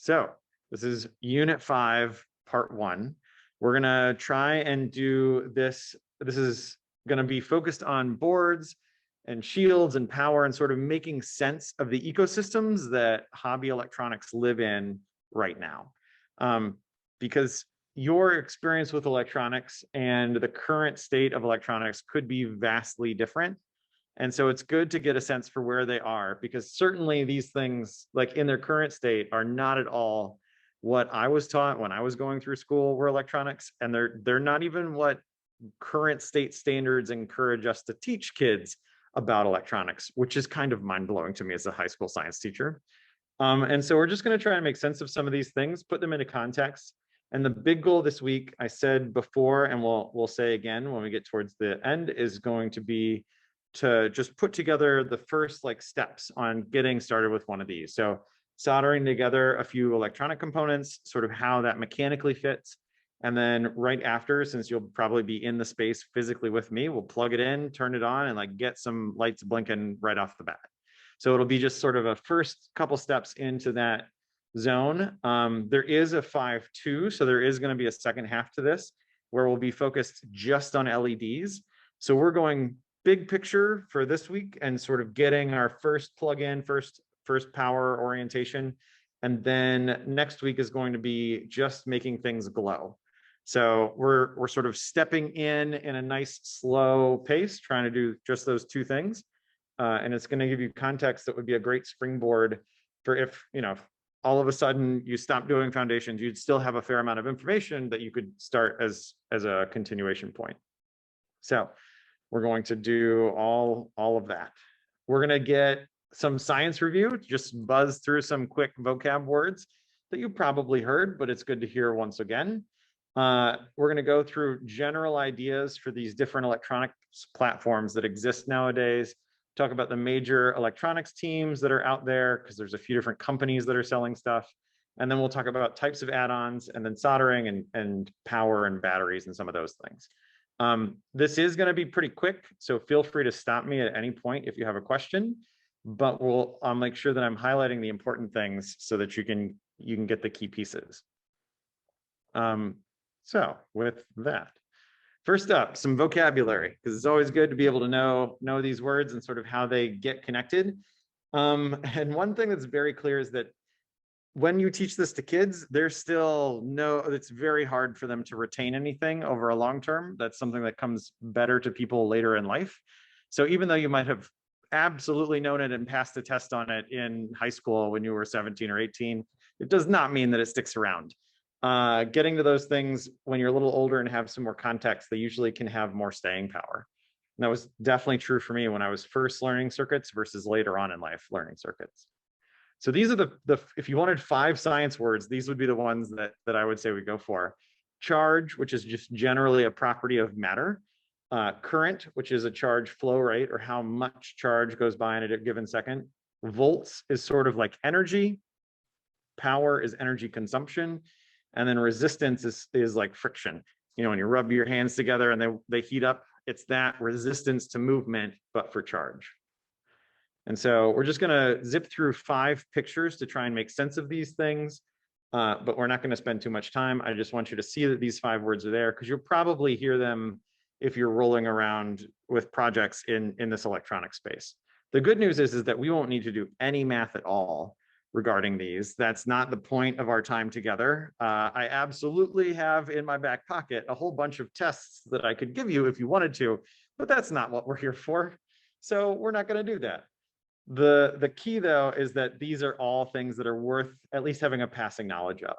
So this is Unit 5, Part 1. We're gonna try and do this. This is gonna be focused on boards and shields and power and sort of making sense of the ecosystems that hobby electronics live in right now. Because your experience with electronics and the current state of electronics could be vastly different. And so it's good to get a sense for where they are, because certainly these things, like in their current state, are not at all what I was taught when I was going through school were electronics. And they're not even what current state standards encourage us to teach kids about electronics, which is kind of mind-blowing to me as a high school science teacher. And so we're just going to try and make sense of some of these things, put them into context. And the big goal this week, I said before, and we'll say again when we get towards the end, is going to be to just put together the first steps on getting started with one of these. So soldering together a few electronic components, sort of how that mechanically fits. And then right after, since you'll probably be in the space physically with me, we'll plug it in, turn it on, and get some lights blinking right off the bat. So it'll be just sort of a first couple steps into that zone. There is a 5.2, so there is going to be a second half to this where we'll be focused just on LEDs. So we're going big picture for this week and sort of getting our first plug-in, first power orientation. And then next week is going to be just making things glow. So we're sort of stepping in a nice slow pace, trying to do just those two things. And it's going to give you context that would be a great springboard for if all of a sudden you stop doing foundations, you'd still have a fair amount of information that you could start as a continuation point. So we're going to do all of that. We're going to get some science review, just buzz through some quick vocab words that you probably heard, but it's good to hear once again. We're going to go through general ideas for these different electronics platforms that exist nowadays, talk about the major electronics teams that are out there, because there's a few different companies that are selling stuff. And then we'll talk about types of add-ons and then soldering and power and batteries and some of those things. This is going to be pretty quick, so feel free to stop me at any point if you have a question, but I'll make sure that I'm highlighting the important things so that you can get the key pieces. So with that, first up, some vocabulary, because it's always good to be able to know these words and sort of how they get connected. And one thing that's very clear is that when you teach this to kids, it's very hard for them to retain anything over a long term. That's something that comes better to people later in life. So even though you might have absolutely known it and passed the test on it in high school when you were 17 or 18, it does not mean that it sticks around. Getting to those things when you're a little older and have some more context, they usually can have more staying power. And that was definitely true for me when I was first learning circuits versus later on in life learning circuits. So these are if you wanted 5 science words, these would be the ones that I would say we go for. Charge, which is just generally a property of matter. Current, which is a charge flow rate or how much charge goes by in a given second. Volts is sort of like energy. Power is energy consumption. And then resistance is like friction. When you rub your hands together and they heat up, it's that resistance to movement, but for charge. And so we're just going to zip through 5 pictures to try and make sense of these things, but we're not going to spend too much time. I just want you to see that these 5 words are there because you'll probably hear them if you're rolling around with projects in this electronic space. The good news is that we won't need to do any math at all regarding these. That's not the point of our time together. I absolutely have in my back pocket a whole bunch of tests that I could give you if you wanted to, but that's not what we're here for. So we're not going to do that. The key, though, is that these are all things that are worth at least having a passing knowledge of.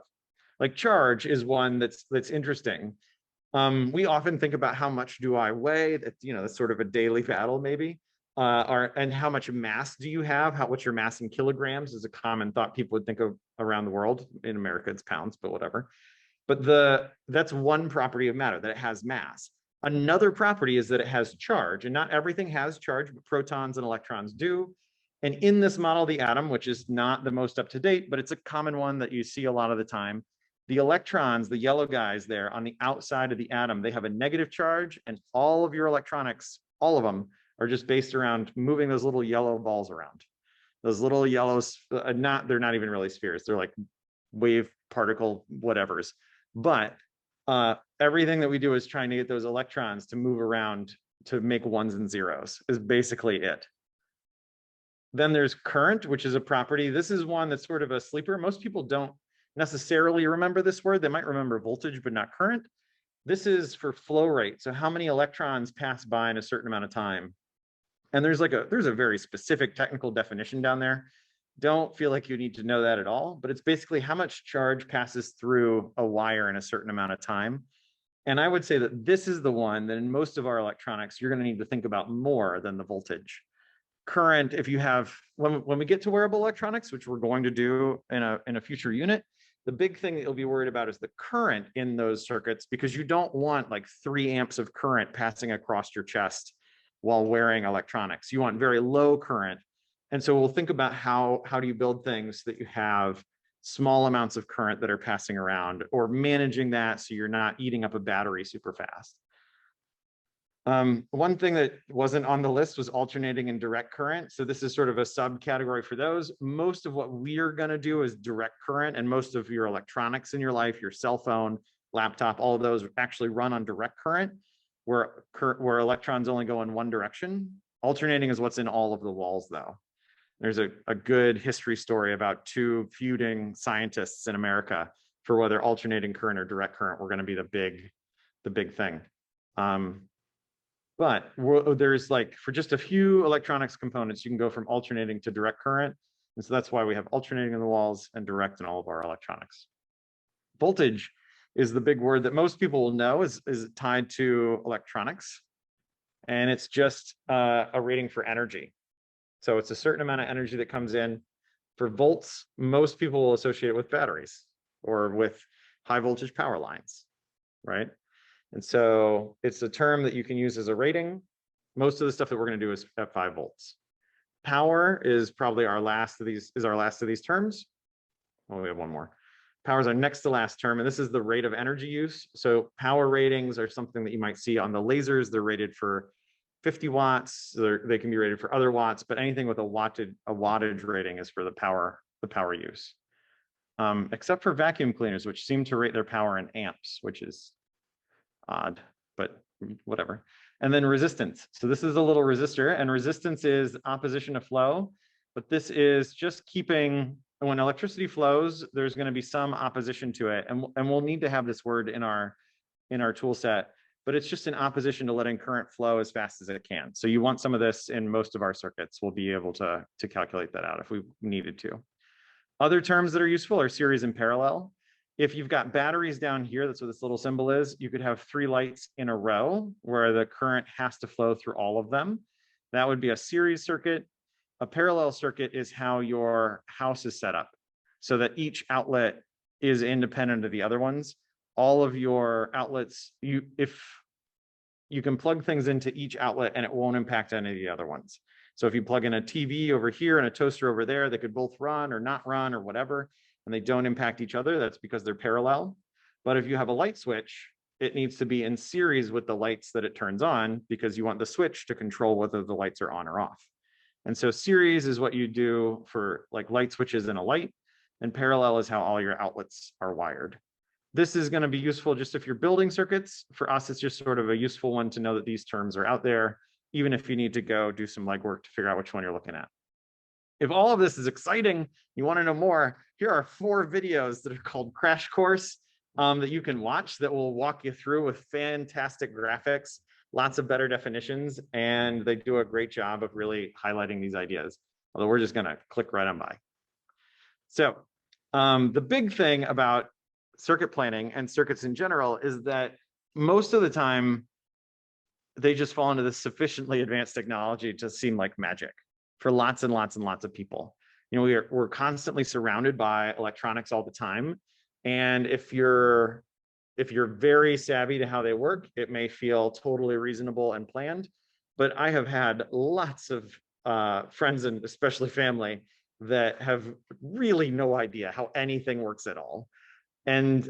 Like charge is one that's interesting. We often think about how much do I weigh? That's sort of a daily battle, maybe. And how much mass do you have? What's your mass in kilograms is a common thought people would think of around the world. In America, it's pounds, but whatever. But that's one property of matter, that it has mass. Another property is that it has charge, and not everything has charge, but protons and electrons do. And in this model, the atom, which is not the most up to date, but it's a common one that you see a lot of the time, the electrons, the yellow guys there on the outside of the atom, they have a negative charge, and all of your electronics, all of them, are just based around moving those little yellow balls around. Those little yellows, they're not even really spheres. They're like wave particle whatevers. But everything that we do is trying to get those electrons to move around to make ones and zeros is basically it. Then there's current, which is a property. This is one that's sort of a sleeper. Most people don't necessarily remember this word. They might remember voltage, but not current. This is for flow rate. So how many electrons pass by in a certain amount of time. And there's a very specific technical definition down there. Don't feel like you need to know that at all, but it's basically how much charge passes through a wire in a certain amount of time. And I would say that this is the one that in most of our electronics, you're going to need to think about more than the voltage. Current, if you have, when we get to wearable electronics, which we're going to do in a future unit, the big thing that you'll be worried about is the current in those circuits, because you don't want like 3 amps of current passing across your chest while wearing electronics. You want very low current. And so we'll think about how do you build things that you have small amounts of current that are passing around, or managing that so you're not eating up a battery super fast. One thing that wasn't on the list was alternating and direct current. So this is sort of a subcategory for those. Most of what we're going to do is direct current, and most of your electronics in your life, your cell phone, laptop, all of those actually run on direct current, where electrons only go in one direction. Alternating is what's in all of the walls, though. There's a good history story about 2 feuding scientists in America for whether alternating current or direct current were going to be the big thing. But there's like, for just a few electronics components, you can go from alternating to direct current. And so that's why we have alternating in the walls and direct in all of our electronics. Voltage is the big word that most people will know is tied to electronics. And it's just a rating for energy. So it's a certain amount of energy that comes in. For volts, most people will associate it with batteries or with high voltage power lines, right? And so it's a term that you can use as a rating. Most of the stuff that we're going to do is at 5 volts. Power is probably our last of these terms. Well, we have one more. Power is our next to last term, and this is the rate of energy use. So power ratings are something that you might see on the lasers. They're rated for 50 watts. They can be rated for other watts, but anything with a wattage rating is for the power use. Except for vacuum cleaners, which seem to rate their power in amps, which is odd, but whatever. And then resistance. So this is a little resistor, and resistance is opposition to flow, but this is just keeping, when electricity flows, there's going to be some opposition to it, and we'll need to have this word in our tool set, but it's just in opposition to letting current flow as fast as it can. So you want some of this in most of our circuits. We'll be able to calculate that out if we needed to. Other terms that are useful are series and parallel. If you've got batteries down here, that's what this little symbol is, you could have 3 lights in a row where the current has to flow through all of them. That would be a series circuit. A parallel circuit is how your house is set up, so that each outlet is independent of the other ones. All of your outlets, if you can plug things into each outlet and it won't impact any of the other ones. So if you plug in a TV over here and a toaster over there, they could both run or not run or whatever, and they don't impact each other. That's because they're parallel. But if you have a light switch, it needs to be in series with the lights that it turns on, because you want the switch to control whether the lights are on or off. And so series is what you do for like light switches in a light, and parallel is how all your outlets are wired. This is going to be useful just if you're building circuits. For us, it's just sort of a useful one to know that these terms are out there, even if you need to go do some legwork to figure out which one you're looking at. If all of this is exciting, you want to know more, here are 4 videos that are called Crash Course that you can watch that will walk you through with fantastic graphics, lots of better definitions, and they do a great job of really highlighting these ideas. Although we're just going to click right on by. So the big thing about circuit planning and circuits in general is that most of the time they just fall into this sufficiently advanced technology to seem like magic for lots and lots and lots of people. You know, we're constantly surrounded by electronics all the time, and if you're very savvy to how they work, it may feel totally reasonable and planned. But I have had lots of friends, and especially family, that have really no idea how anything works at all. And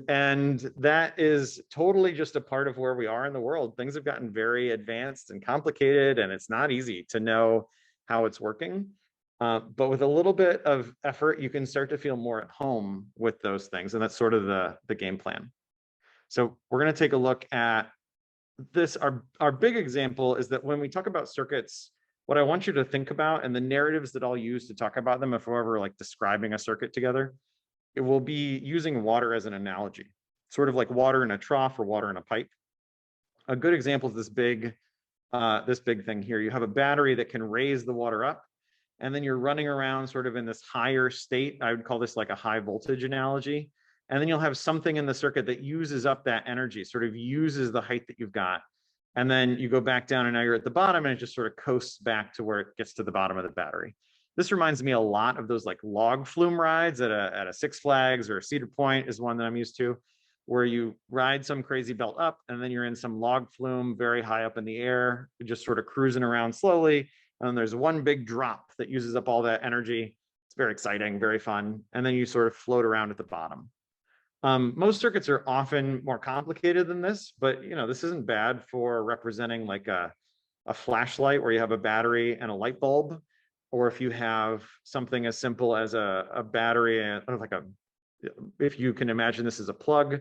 that is totally just a part of where we are in the world. Things have gotten very advanced and complicated, and it's not easy to know how it's working. But with a little bit of effort, you can start to feel more at home with those things. And that's sort of the game plan. So we're going to take a look at this. Our big example is that when we talk about circuits, what I want you to think about, and the narratives that I'll use to talk about them if we're ever like describing a circuit together, it will be using water as an analogy, sort of like water in a trough or water in a pipe. A good example is this big thing here. You have a battery that can raise the water up, and then you're running around sort of in this higher state. I would call this like a high voltage analogy. And then you'll have something in the circuit that uses up that energy, sort of uses the height that you've got. And then you go back down and now you're at the bottom, and it just sort of coasts back to where it gets to the bottom of the battery. This reminds me a lot of those like log flume rides at a Six Flags, or Cedar Point is one that I'm used to, where you ride some crazy belt up and then you're in some log flume very high up in the air, just sort of cruising around slowly. And then there's one big drop that uses up all that energy. It's very exciting, very fun. And then you sort of float around at the bottom. Most circuits are often more complicated than this, but this isn't bad for representing like a flashlight where you have a battery and a light bulb, or if you have something as simple as a battery and like if you can imagine this as a plug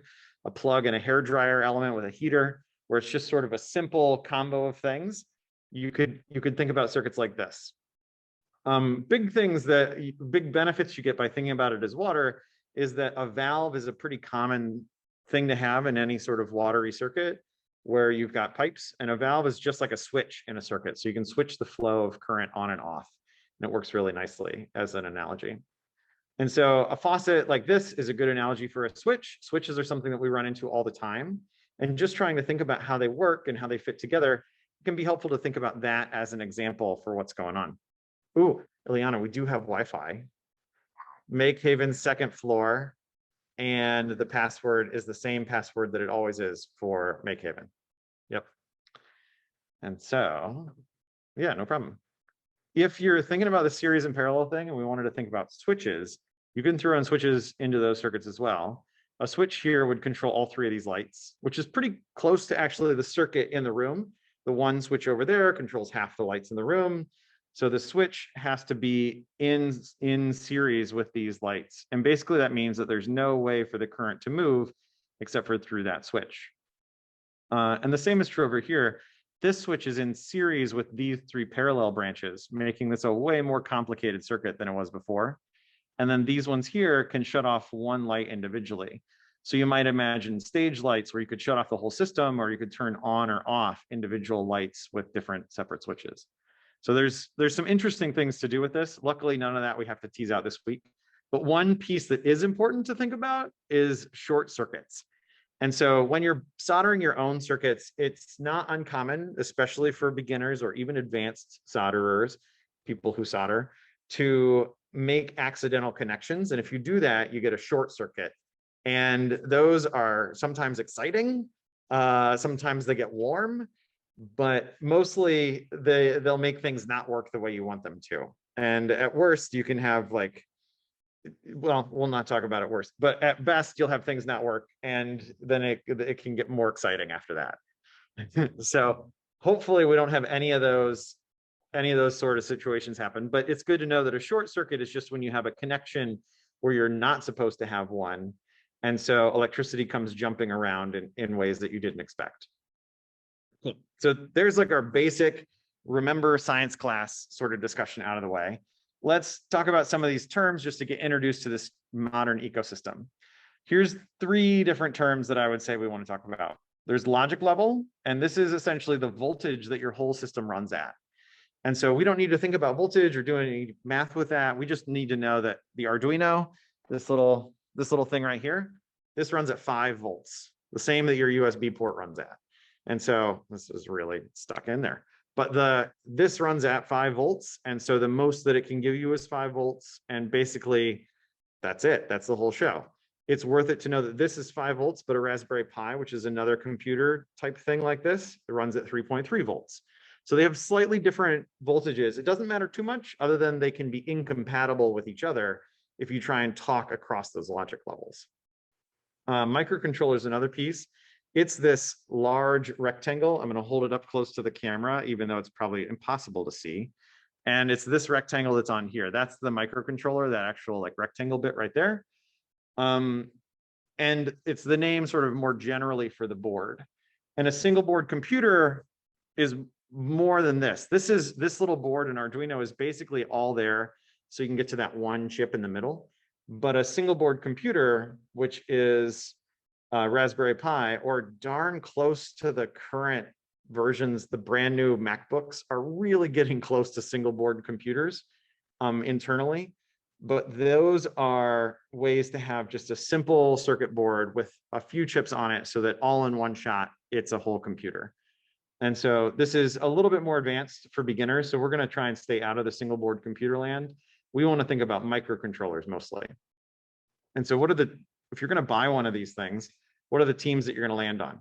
and a hair dryer element with a heater, where it's just sort of a simple combo of things. You could think about circuits like this. Big benefits you get by thinking about it as water is that a valve is a pretty common thing to have in any sort of watery circuit where you've got pipes, and a valve is just like a switch in a circuit. So you can switch the flow of current on and off, and it works really nicely as an analogy. And so a faucet like this is a good analogy for a switch. Switches are something that we run into all the time. And just trying to think about how they work and how they fit together, it can be helpful to think about that as an example for what's going on. Ooh, Ileana, we do have Wi-Fi. MakeHaven's second floor, and the password is the same password that it always is for MakeHaven. Yep. And so, yeah, no problem. If you're thinking about the series and parallel thing and we wanted to think about switches, you can throw in switches into those circuits as well. A switch here would control all three of these lights, which is pretty close to actually the circuit in the room. The one switch over there controls half the lights in the room. So the switch has to be in series with these lights. And basically that means that there's no way for the current to move except for through that switch. And the same is true over here. This switch is in series with these three parallel branches, making this a way more complicated circuit than it was before. And then these ones here can shut off one light individually. So you might imagine stage lights where you could shut off the whole system, or you could turn on or off individual lights with different separate switches. So there's some interesting things to do with this. Luckily, none of that we have to tease out this week. But one piece that is important to think about is short circuits. And so when you're soldering your own circuits, it's not uncommon, especially for beginners or even advanced solderers, people who solder, to make accidental connections. And if you do that, you get a short circuit. And those are sometimes exciting. Sometimes they get warm, but mostly they'll make things not work the way you want them to. And at worst, you can have like, well, we'll not talk about it worst, but at best you'll have things not work, and then it can get more exciting after that. So hopefully we don't have any of those sort of situations happen, but it's good to know that a short circuit is just when you have a connection where you're not supposed to have one. And so electricity comes jumping around in ways that you didn't expect. So there's like our basic remember science class sort of discussion out of the way. Let's talk about some of these terms just to get introduced to this modern ecosystem. Here's 3 different terms that I would say we want to talk about. There's logic level, and this is essentially the voltage that your whole system runs at. And so we don't need to think about voltage or do any math with that. We just need to know that the Arduino, this little thing right here, this runs at 5 volts, the same that your USB port runs at. And so this is really stuck in there. But this runs at 5 volts. And so the most that it can give you is 5 volts. And basically, that's it. That's the whole show. It's worth it to know that this is 5 volts, but a Raspberry Pi, which is another computer type thing like this, it runs at 3.3 volts. So they have slightly different voltages. It doesn't matter too much other than they can be incompatible with each other if you try and talk across those logic levels. Microcontroller is another piece. It's this large rectangle. I'm going to hold it up close to the camera, even though it's probably impossible to see. And it's this rectangle that's on here. That's the microcontroller, that actual like rectangle bit right there. And it's the name sort of more generally for the board. And a single board computer is more than this. This little board in Arduino is basically all there, so you can get to that one chip in the middle. But a single board computer, which is Raspberry Pi, or darn close to the current versions, the brand new MacBooks are really getting close to single board computers internally. But those are ways to have just a simple circuit board with a few chips on it so that all in one shot, it's a whole computer. And so this is a little bit more advanced for beginners. So we're going to try and stay out of the single board computer land. We want to think about microcontrollers mostly. And so if you're going to buy one of these things, what are the teams that you're going to land on?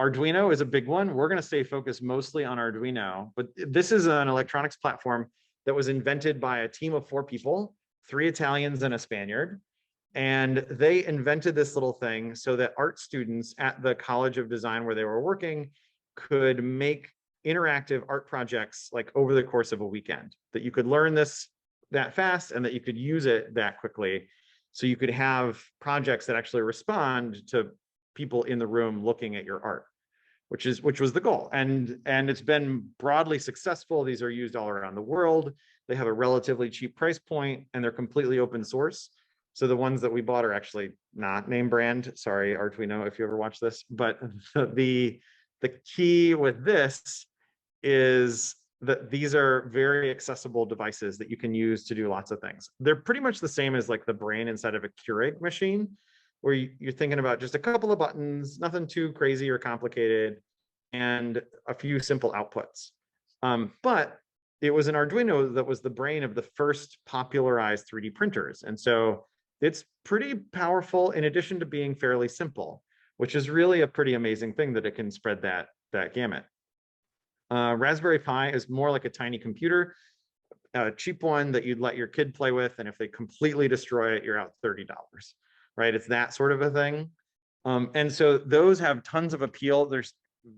Arduino is a big one. We're going to stay focused mostly on Arduino, but this is an electronics platform that was invented by a team of 4 people, 3 Italians and a Spaniard. And they invented this little thing so that art students at the College of Design where they were working could make interactive art projects like over the course of a weekend, that you could learn this that fast and that you could use it that quickly. So you could have projects that actually respond to people in the room looking at your art, which was the goal. And it's been broadly successful. These are used all around the world. They have a relatively cheap price point and they're completely open source. So the ones that we bought are actually not name brand. Sorry, Arduino, if you ever watch this. But the key with this is that these are very accessible devices that you can use to do lots of things. They're pretty much the same as like the brain inside of a Keurig machine, where you're thinking about just a couple of buttons, nothing too crazy or complicated, and a few simple outputs. But it was an Arduino that was the brain of the first popularized 3D printers. And so it's pretty powerful in addition to being fairly simple, which is really a pretty amazing thing that it can spread that gamut. Raspberry Pi is more like a tiny computer, a cheap one that you'd let your kid play with. And if they completely destroy it, you're out $30, right? It's that sort of a thing. And so those have tons of appeal. There's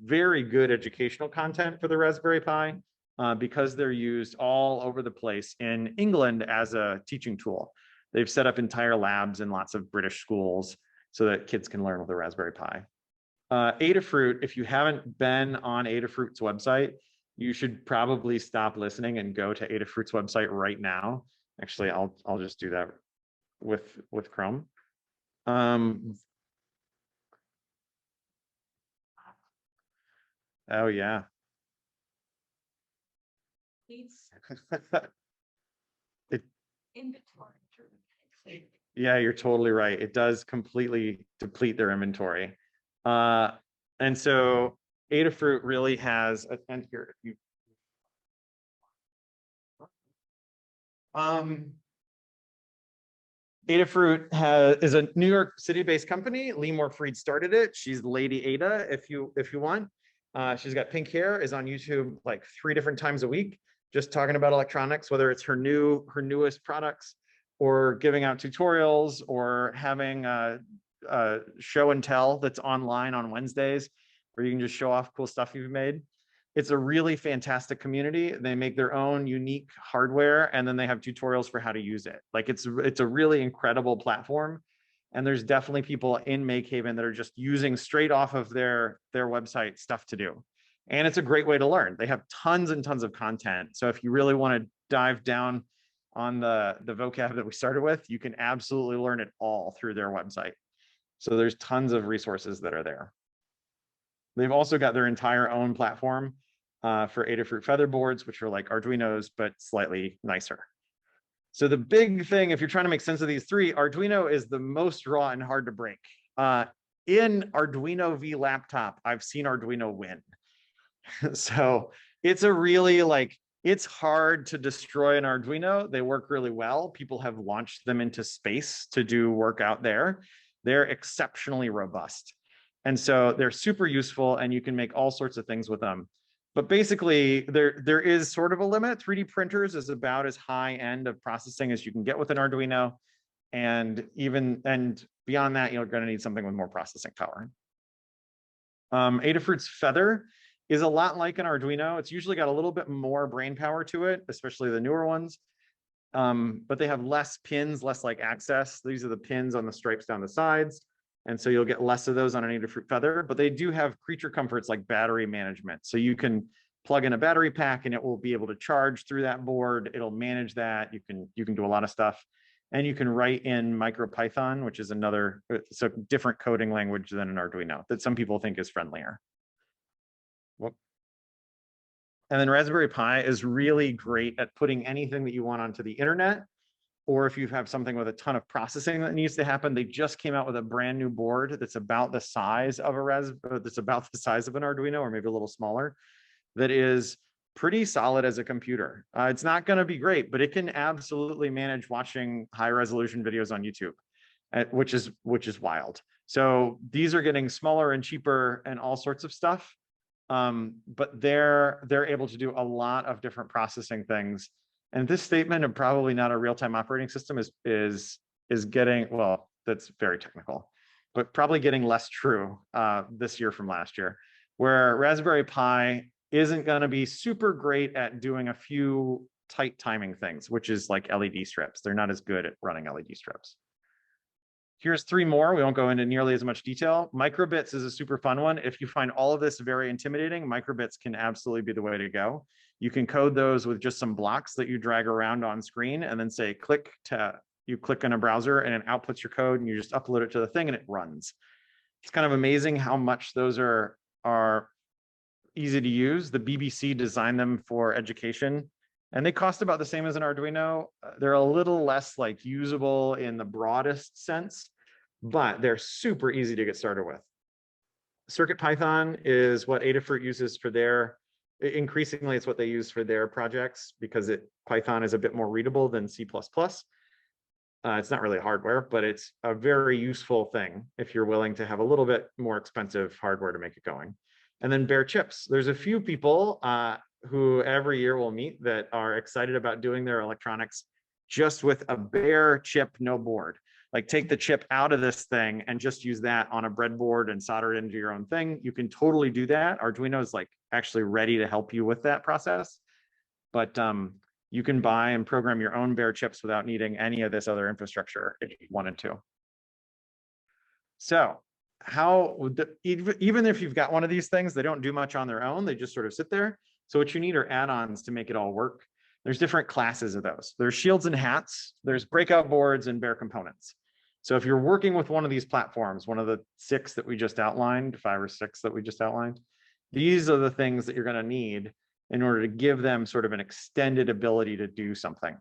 very good educational content for the Raspberry Pi because they're used all over the place in England as a teaching tool. They've set up entire labs in lots of British schools so that kids can learn with the Raspberry Pi. Adafruit, if you haven't been on Adafruit's website, you should probably stop listening and go to Adafruit's website right now. Actually, I'll just do that with Chrome. Oh yeah. Yeah, you're totally right. It does completely deplete their inventory. And so Adafruit really has and here you Adafruit is a New York City-based company. Lee Moore-Fried started it. She's Lady Ada, if you want. She's got pink hair, is on YouTube like 3 different times a week, just talking about electronics, whether it's her newest products or giving out tutorials or having a show and tell that's online on Wednesdays where you can just show off cool stuff you've made. It's a really fantastic community. They make their own unique hardware and then they have tutorials for how to use it. Like it's a really incredible platform. And there's definitely people in MakeHaven that are just using straight off of their website stuff to do. And it's a great way to learn. They have tons and tons of content. So if you really want to dive down on the vocab that we started with, you can absolutely learn it all through their website. So there's tons of resources that are there. They've also got their entire own platform for Adafruit Featherboards, which are like Arduinos, but slightly nicer. So the big thing, if you're trying to make sense of these 3, Arduino is the most raw and hard to break. In Arduino V laptop, I've seen Arduino win. So it's a really it's hard to destroy an Arduino. They work really well. People have launched them into space to do work out there. They're exceptionally robust. And so they're super useful and you can make all sorts of things with them. But basically there is sort of a limit. 3D printers is about as high end of processing as you can get with an Arduino. And beyond that, you're going to need something with more processing power. Adafruit's Feather is a lot like an Arduino. It's usually got a little bit more brain power to it, especially the newer ones. But they have less pins, less like access. These are the pins on the stripes down the sides. And so you'll get less of those on an Adafruit Feather, but they do have creature comforts like battery management. So you can plug in a battery pack and it will be able to charge through that board. It'll manage that. You can do a lot of stuff. And you can write in MicroPython, which is another, it's a different coding language than an Arduino that some people think is friendlier. Whoop. And then Raspberry Pi is really great at putting anything that you want onto the internet, or if you have something with a ton of processing that needs to happen. They just came out with a brand new board that's about the size of that's about the size of an Arduino, or maybe a little smaller, that is pretty solid as a computer. It's not going to be great, but it can absolutely manage watching high resolution videos on YouTube, which is wild. So these are getting smaller and cheaper and all sorts of stuff. But they're able to do a lot of different processing things. And this statement of probably not a real-time operating system is getting, well, that's very technical, but probably getting less true this year from last year, where Raspberry Pi isn't going to be super great at doing a few tight timing things, which is like LED strips. They're not as good at running LED strips. Here's 3 more. We won't go into nearly as much detail. Microbits is a super fun one. If you find all of this very intimidating, Microbits can absolutely be the way to go. You can code those with just some blocks that you drag around on screen and then say click you click in a browser and it outputs your code and you just upload it to the thing and it runs. It's kind of amazing how much those are easy to use. The BBC designed them for education. And they cost about the same as an Arduino. They're a little less like usable in the broadest sense, but they're super easy to get started with. CircuitPython is what Adafruit uses for their, increasingly it's what they use for their projects because Python is a bit more readable than C++. It's not really hardware, but it's a very useful thing if you're willing to have a little bit more expensive hardware to make it going. And then bare chips. There's a few people who every year we'll meet that are excited about doing their electronics just with a bare chip, no board. Like take the chip out of this thing and just use that on a breadboard and solder it into your own thing. You can totally do that. Arduino is like actually ready to help you with that process. But you can buy and program your own bare chips without needing any of this other infrastructure if you wanted to. So even if you've got one of these things, they don't do much on their own. They just sort of sit there. So what you need are add-ons to make it all work. There's different classes of those. There's shields and hats. There's breakout boards and bare components. So if you're working with one of these platforms, one of the 6 that we just outlined, 5 or 6 that we just outlined, these are the things that you're going to need in order to give them sort of an extended ability to do something.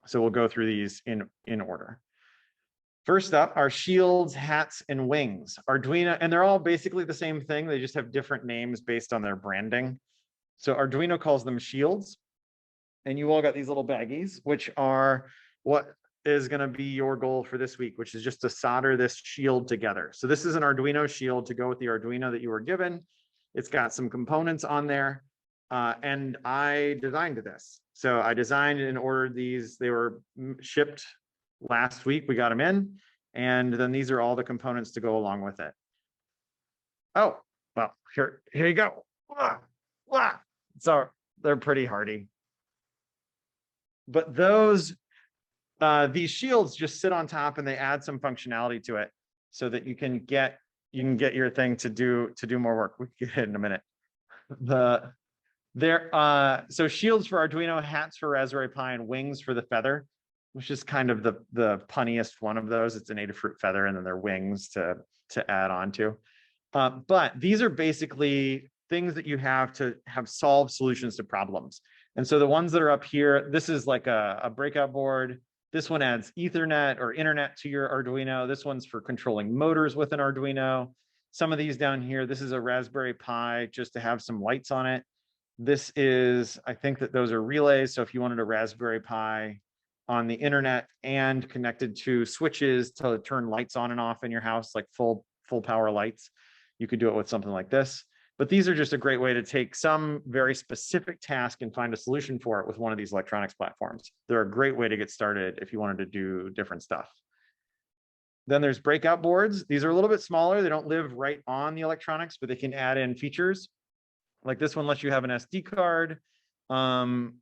So we'll go through these in order. First up are shields, hats, and wings. Arduino, and they're all basically the same thing. They just have different names based on their branding. So Arduino calls them shields. And you all got these little baggies, which are what is going to be your goal for this week, which is just to solder this shield together. So this is an Arduino shield to go with the Arduino that you were given. It's got some components on there. And I designed this. So I designed and ordered these. They were shipped last week. We got them in. And then these are all the components to go along with it. Oh, well, here you go. So they're pretty hardy. But these shields just sit on top and they add some functionality to it so that you can get your thing to do more work. We can get it in a minute. So shields for Arduino, hats for Raspberry Pi, and wings for the Feather, which is kind of the punniest one of those. It's an Adafruit Feather, and then their wings to add on to. But these are basically things that you have to have solved solutions to problems. And so the ones that are up here, this is like a breakout board. This one adds Ethernet or internet to your Arduino. This one's for controlling motors with an Arduino. Some of these down here, this is a Raspberry Pi just to have some lights on it. This is, I think that those are relays. So if you wanted a Raspberry Pi on the internet and connected to switches to turn lights on and off in your house, like full power lights, you could do it with something like this. But these are just a great way to take some very specific task and find a solution for it with one of these electronics platforms. They're a great way to get started if you wanted to do different stuff. Then there's breakout boards. These are a little bit smaller. They don't live right on the electronics, but they can add in features. Like this one lets you have an SD card.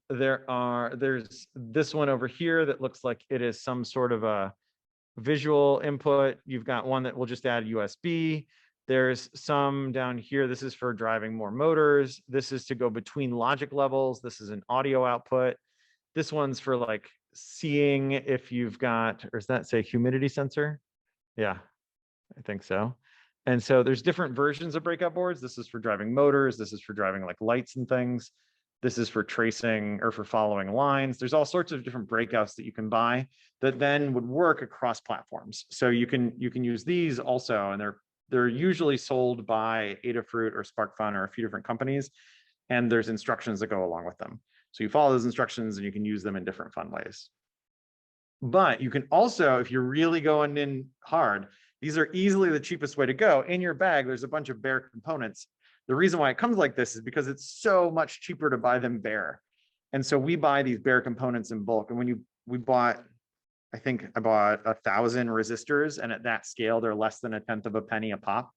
There's this one over here that looks like it is some sort of a visual input. You've got one that will just add USB. There's some down here. This is for driving more motors. This is to go between logic levels. This is an audio output. This one's for like seeing if you've got, or does that say humidity sensor? Yeah, I think so. And so there's different versions of breakout boards. This is for driving motors. This is for driving like lights and things. This is for tracing or for following lines. There's all sorts of different breakouts that you can buy that then would work across platforms. So you can use these also, and they're usually sold by Adafruit or SparkFun or a few different companies, and there's instructions that go along with them. So you follow those instructions and you can use them in different fun ways. But you can also, if you're really going in hard, these are easily the cheapest way to go. In your bag, there's a bunch of bare components. The reason why it comes like this is because it's so much cheaper to buy them bare. And so we buy these bare components in bulk. And when we bought, I think I bought 1,000 resistors, and at that scale, they're less than 1/10 of a penny a pop.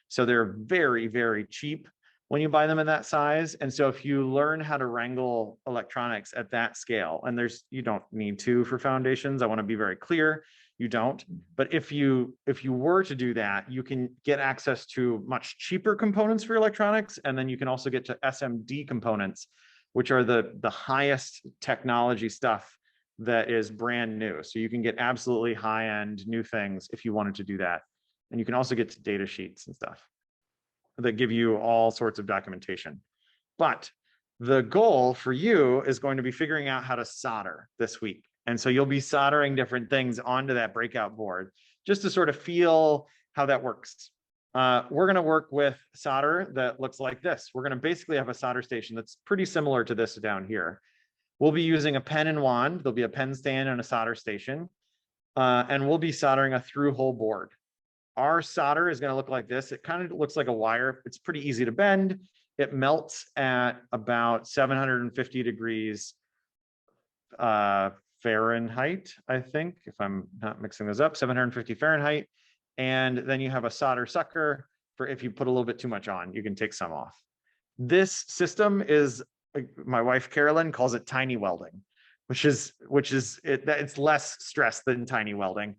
So they're very, very cheap when you buy them in that size. And so if you learn how to wrangle electronics at that scale, and you don't need to for foundations, I want to be very clear, you don't. But if you were to do that, you can get access to much cheaper components for electronics. And then you can also get to SMD components, which are the highest technology stuff that is brand new. So you can get absolutely high-end new things if you wanted to do that. And you can also get to data sheets and stuff that give you all sorts of documentation. But the goal for you is going to be figuring out how to solder this week. And so you'll be soldering different things onto that breakout board just to sort of feel how that works. We're going to work with solder that looks like this. We're going to basically have a solder station that's pretty similar to this down here. We'll be using a pen and wand. There'll be a pen stand and a solder station. And we'll be soldering a through-hole board. Our solder is going to look like this. It kind of looks like a wire. It's pretty easy to bend. It melts at about 750 degrees Fahrenheit, I think, if I'm not mixing those up, 750 Fahrenheit. And then you have a solder sucker for if you put a little bit too much on, you can take some off. This system is, my wife Carolyn calls it tiny welding, it's less stress than tiny welding.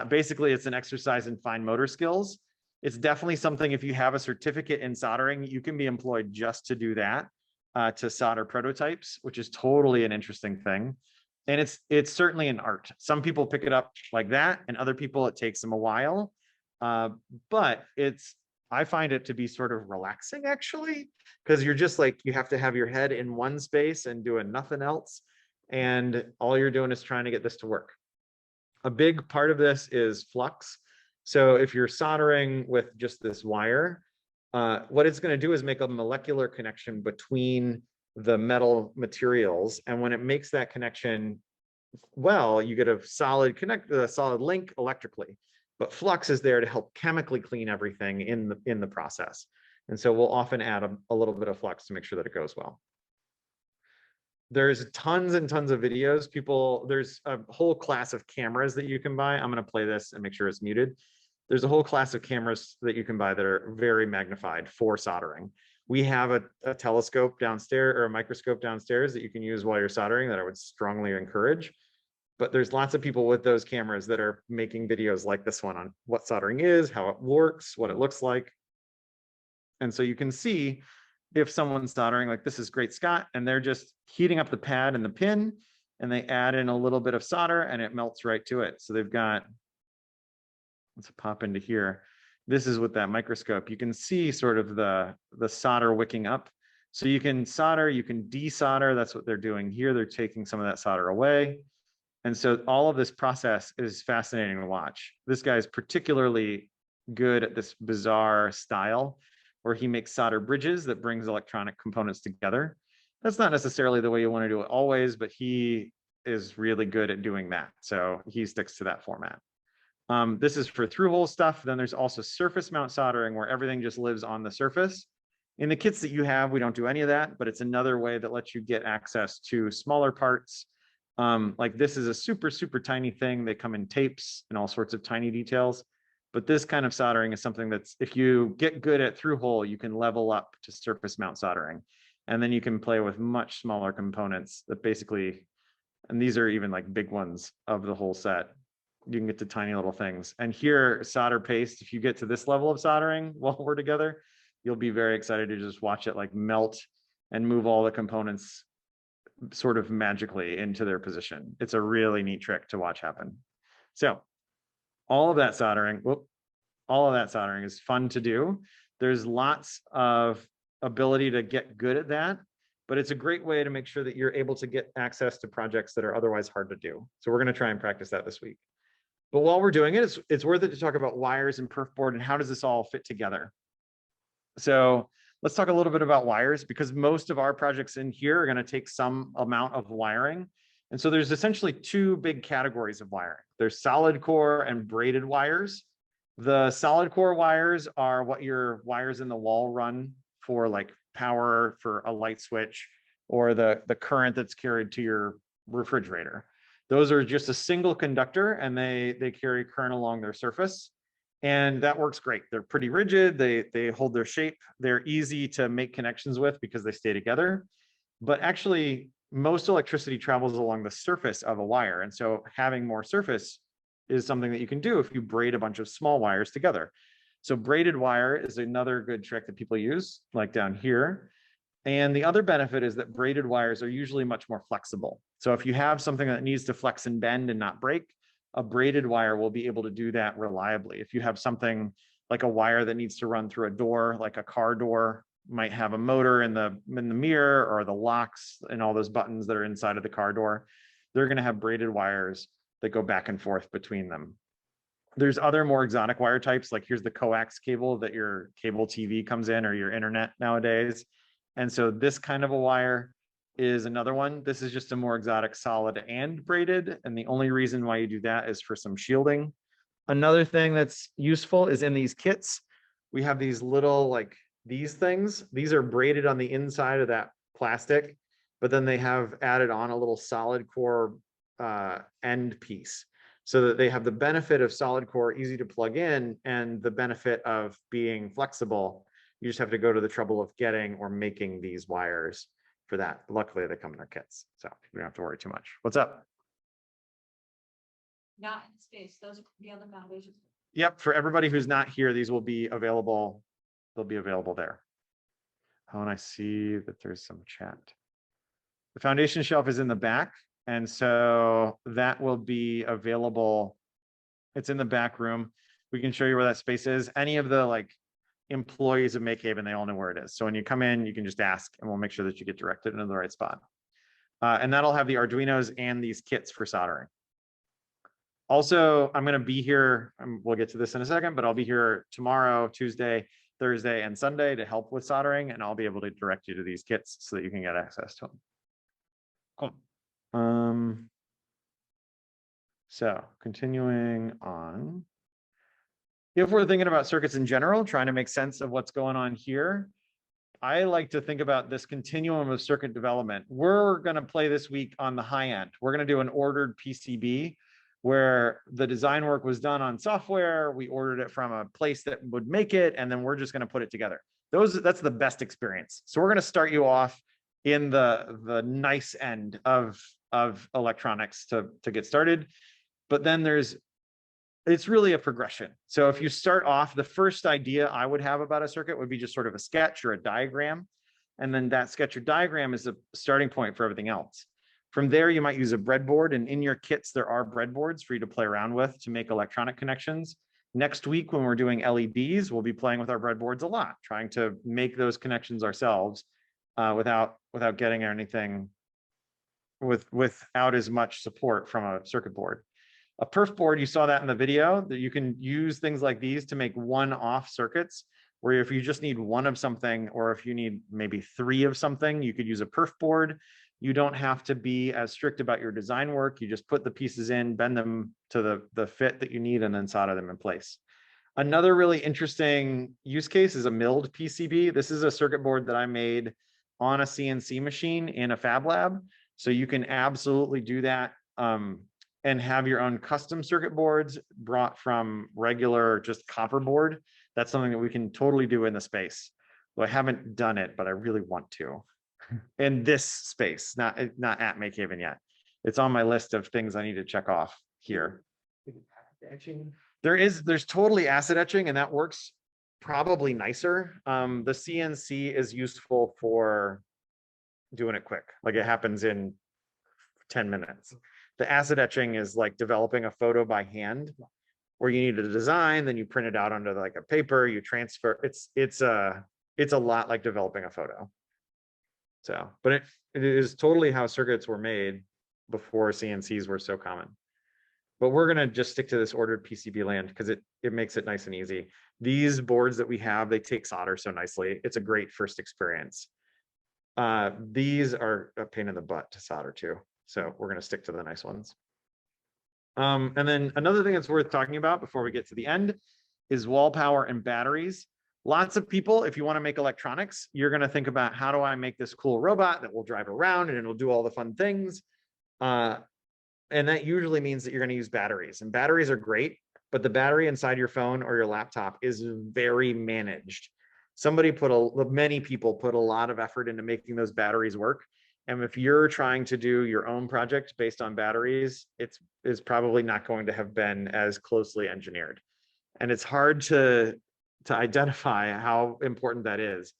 Basically, it's an exercise in fine motor skills. It's definitely something, if you have a certificate in soldering, you can be employed just to do that, to solder prototypes, which is totally an interesting thing. And it's certainly an art. Some people pick it up like that, and other people, it takes them a while. But I find it to be sort of relaxing, actually, because you're just like, you have to have your head in one space and doing nothing else. And all you're doing is trying to get this to work. A big part of this is flux. So if you're soldering with just this wire, what it's going to do is make a molecular connection between the metal materials. And when it makes that connection, well, you get a solid link electrically. But flux is there to help chemically clean everything in the process. And so we'll often add a little bit of flux to make sure that it goes well. There's tons and tons of videos. There's a whole class of cameras that you can buy. I'm going to play this and make sure it's muted. There's a whole class of cameras that you can buy that are very magnified for soldering. We have a telescope downstairs, or a microscope downstairs, that you can use while you're soldering that I would strongly encourage. But there's lots of people with those cameras that are making videos like this one on what soldering is, how it works, what it looks like. And so you can see if someone's soldering, like this is Great Scott, and they're just heating up the pad and the pin, and they add in a little bit of solder and it melts right to it. So they've got, let's pop into here. This is with that microscope. You can see sort of the solder wicking up. So you can solder, you can desolder. That's what they're doing here. They're taking some of that solder away. And so all of this process is fascinating to watch. This guy is particularly good at this bizarre style where he makes solder bridges that brings electronic components together. That's not necessarily the way you want to do it always, but he is really good at doing that. So he sticks to that format. This is for through-hole stuff. Then there's also surface mount soldering where everything just lives on the surface. In the kits that you have, we don't do any of that, but it's another way that lets you get access to smaller parts. Like this is a super, super tiny thing. They come in tapes and all sorts of tiny details. But this kind of soldering is something that's, if you get good at through hole, you can level up to surface mount soldering. And then you can play with much smaller components that basically, and these are even like big ones of the whole set. You can get to tiny little things. And here, solder paste, if you get to this level of soldering while we're together, you'll be very excited to just watch it like melt and move all the components sort of magically into their position. It's a really neat trick to watch happen. So all of that soldering is fun to do. There's lots of ability to get good at that, but it's a great way to make sure that you're able to get access to projects that are otherwise hard to do. So we're going to try and practice that this week. But while we're doing it, it's worth it to talk about wires and perf board and how does this all fit together. So let's talk a little bit about wires, because most of our projects in here are going to take some amount of wiring. And so there's essentially two big categories of wiring. There's solid core and braided wires. The solid core wires are what your wires in the wall run for, like power for a light switch or the current that's carried to your refrigerator. Those are just a single conductor and they carry current along their surface. And that works great. They're pretty rigid. They hold their shape. They're easy to make connections with because they stay together. But actually, most electricity travels along the surface of a wire. And so having more surface is something that you can do if you braid a bunch of small wires together. So braided wire is another good trick that people use, like down here. And the other benefit is that braided wires are usually much more flexible. So if you have something that needs to flex and bend and not break, a braided wire will be able to do that reliably. If you have something like a wire that needs to run through a door, like a car door, might have a motor in the mirror or the locks and all those buttons that are inside of the car door, they're going to have braided wires that go back and forth between them. There's other more exotic wire types, like here's the coax cable that your cable TV comes in or your internet nowadays. And so this kind of a wire is another one. This is just a more exotic solid and braided. And the only reason why you do that is for some shielding. Another thing that's useful is in these kits, we have these little, like these things. These are braided on the inside of that plastic, but then they have added on a little solid core end piece so that they have the benefit of solid core, easy to plug in, and the benefit of being flexible. You just have to go to the trouble of getting or making these wires for that. Luckily, they come in our kits, so you don't have to worry too much. What's up? Not in space. Those are the other foundations. Yep, for everybody who's not here, these will be available. They'll be available there. Oh, and I see that there's some chat. The foundation shelf is in the back, and so that will be available. It's in the back room. We can show you where that space is. Any of the like employees of MakeHaven, they all know where it is. So when you come in, you can just ask and we'll make sure that you get directed into the right spot. And that'll have the Arduinos and these kits for soldering. Also, I'm going to be here. We'll get to this in a second, but I'll be here tomorrow, Tuesday, Thursday, and Sunday to help with soldering, and I'll be able to direct you to these kits so that you can get access to them. Cool. So continuing on. If we're thinking about circuits in general, trying to make sense of what's going on here, I like to think about this continuum of circuit development. We're going to play this week on the high end. We're going to do an ordered PCB where the design work was done on software. We ordered it from a place that would make it, and then we're just going to put it together. That's the best experience. So we're going to start you off in the nice end of electronics to get started. But then it's really a progression. So if you start off, the first idea I would have about a circuit would be just sort of a sketch or a diagram. And then that sketch or diagram is a starting point for everything else. From there, you might use a breadboard, and in your kits, there are breadboards for you to play around with to make electronic connections. Next week, when we're doing LEDs, we'll be playing with our breadboards a lot, trying to make those connections ourselves without getting anything without as much support from a circuit board. A perf board, you saw that in the video, that you can use things like these to make one-off circuits, where if you just need one of something, or if you need maybe three of something, you could use a perf board. You don't have to be as strict about your design work. You just put the pieces in, bend them to the fit that you need, and then solder them in place. Another really interesting use case is a milled PCB. This is a circuit board that I made on a CNC machine in a fab lab. So you can absolutely do that and have your own custom circuit boards brought from regular just copper board, that's something that we can totally do in the space. Well, I haven't done it, but I really want to in this space, not at MakeHaven yet. It's on my list of things I need to check off here. There's totally acid etching, and that works probably nicer. The CNC is useful for doing it quick. Like it happens in 10 minutes. The acid etching is like developing a photo by hand where you need a design, then you print it out onto like a paper, you transfer. It's a lot like developing a photo. So, but it is totally how circuits were made before CNCs were so common. But we're gonna just stick to this ordered PCB land because it makes it nice and easy. These boards that we have, they take solder so nicely. It's a great first experience. These are a pain in the butt to solder too. So we're gonna stick to the nice ones. And then another thing that's worth talking about before we get to the end is wall power and batteries. Lots of people, if you want to make electronics, you're going to think about how do I make this cool robot that will drive around and it'll do all the fun things. And that usually means that you're going to use batteries, and batteries are great, but the battery inside your phone or your laptop is very managed. Many people put a lot of effort into making those batteries work. And if you're trying to do your own project based on batteries, it's probably not going to have been as closely engineered. And it's hard to identify how important that is.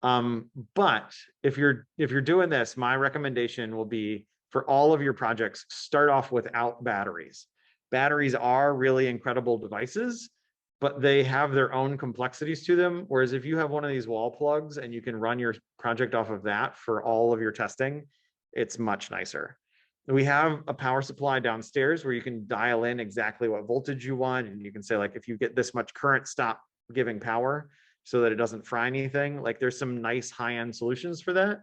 But if you're doing this, my recommendation will be for all of your projects, start off without batteries. Batteries are really incredible devices, but they have their own complexities to them. Whereas if you have one of these wall plugs and you can run your project off of that for all of your testing, it's much nicer. We have a power supply downstairs where you can dial in exactly what voltage you want. And you can say, like, if you get this much current, stop giving power so that it doesn't fry anything. Like there's some nice high-end solutions for that.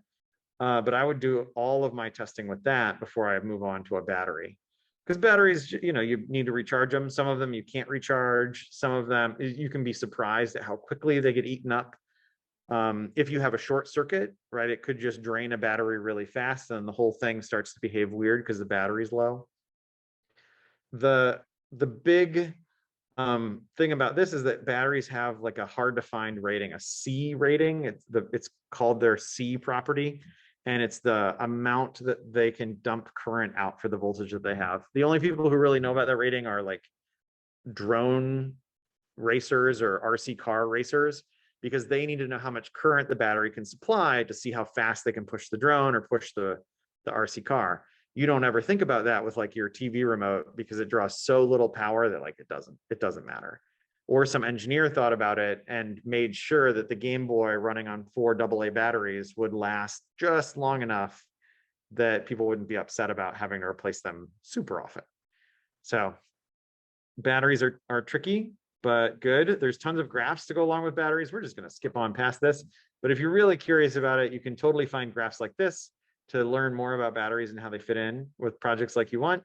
But I would do all of my testing with that before I move on to a battery. Because batteries, you need to recharge them. Some of them you can't recharge. Some of them, you can be surprised at how quickly they get eaten up. If you have a short circuit, right, it could just drain a battery really fast and the whole thing starts to behave weird because the battery's low. The big thing about this is that batteries have like a hard to find rating, a C rating. It's called their C property, and it's the amount that they can dump current out for the voltage that they have. The only people who really know about that rating are like drone racers or RC car racers, because they need to know how much current the battery can supply to see how fast they can push the drone or push the RC car. You don't ever think about that with like your TV remote because it draws so little power that like it doesn't matter. Or some engineer thought about it and made sure that the Game Boy running on 4 AA batteries would last just long enough that people wouldn't be upset about having to replace them super often. So batteries are tricky, but good. There's tons of graphs to go along with batteries. We're just going to skip on past this. But if you're really curious about it, you can totally find graphs like this to learn more about batteries and how they fit in with projects like you want.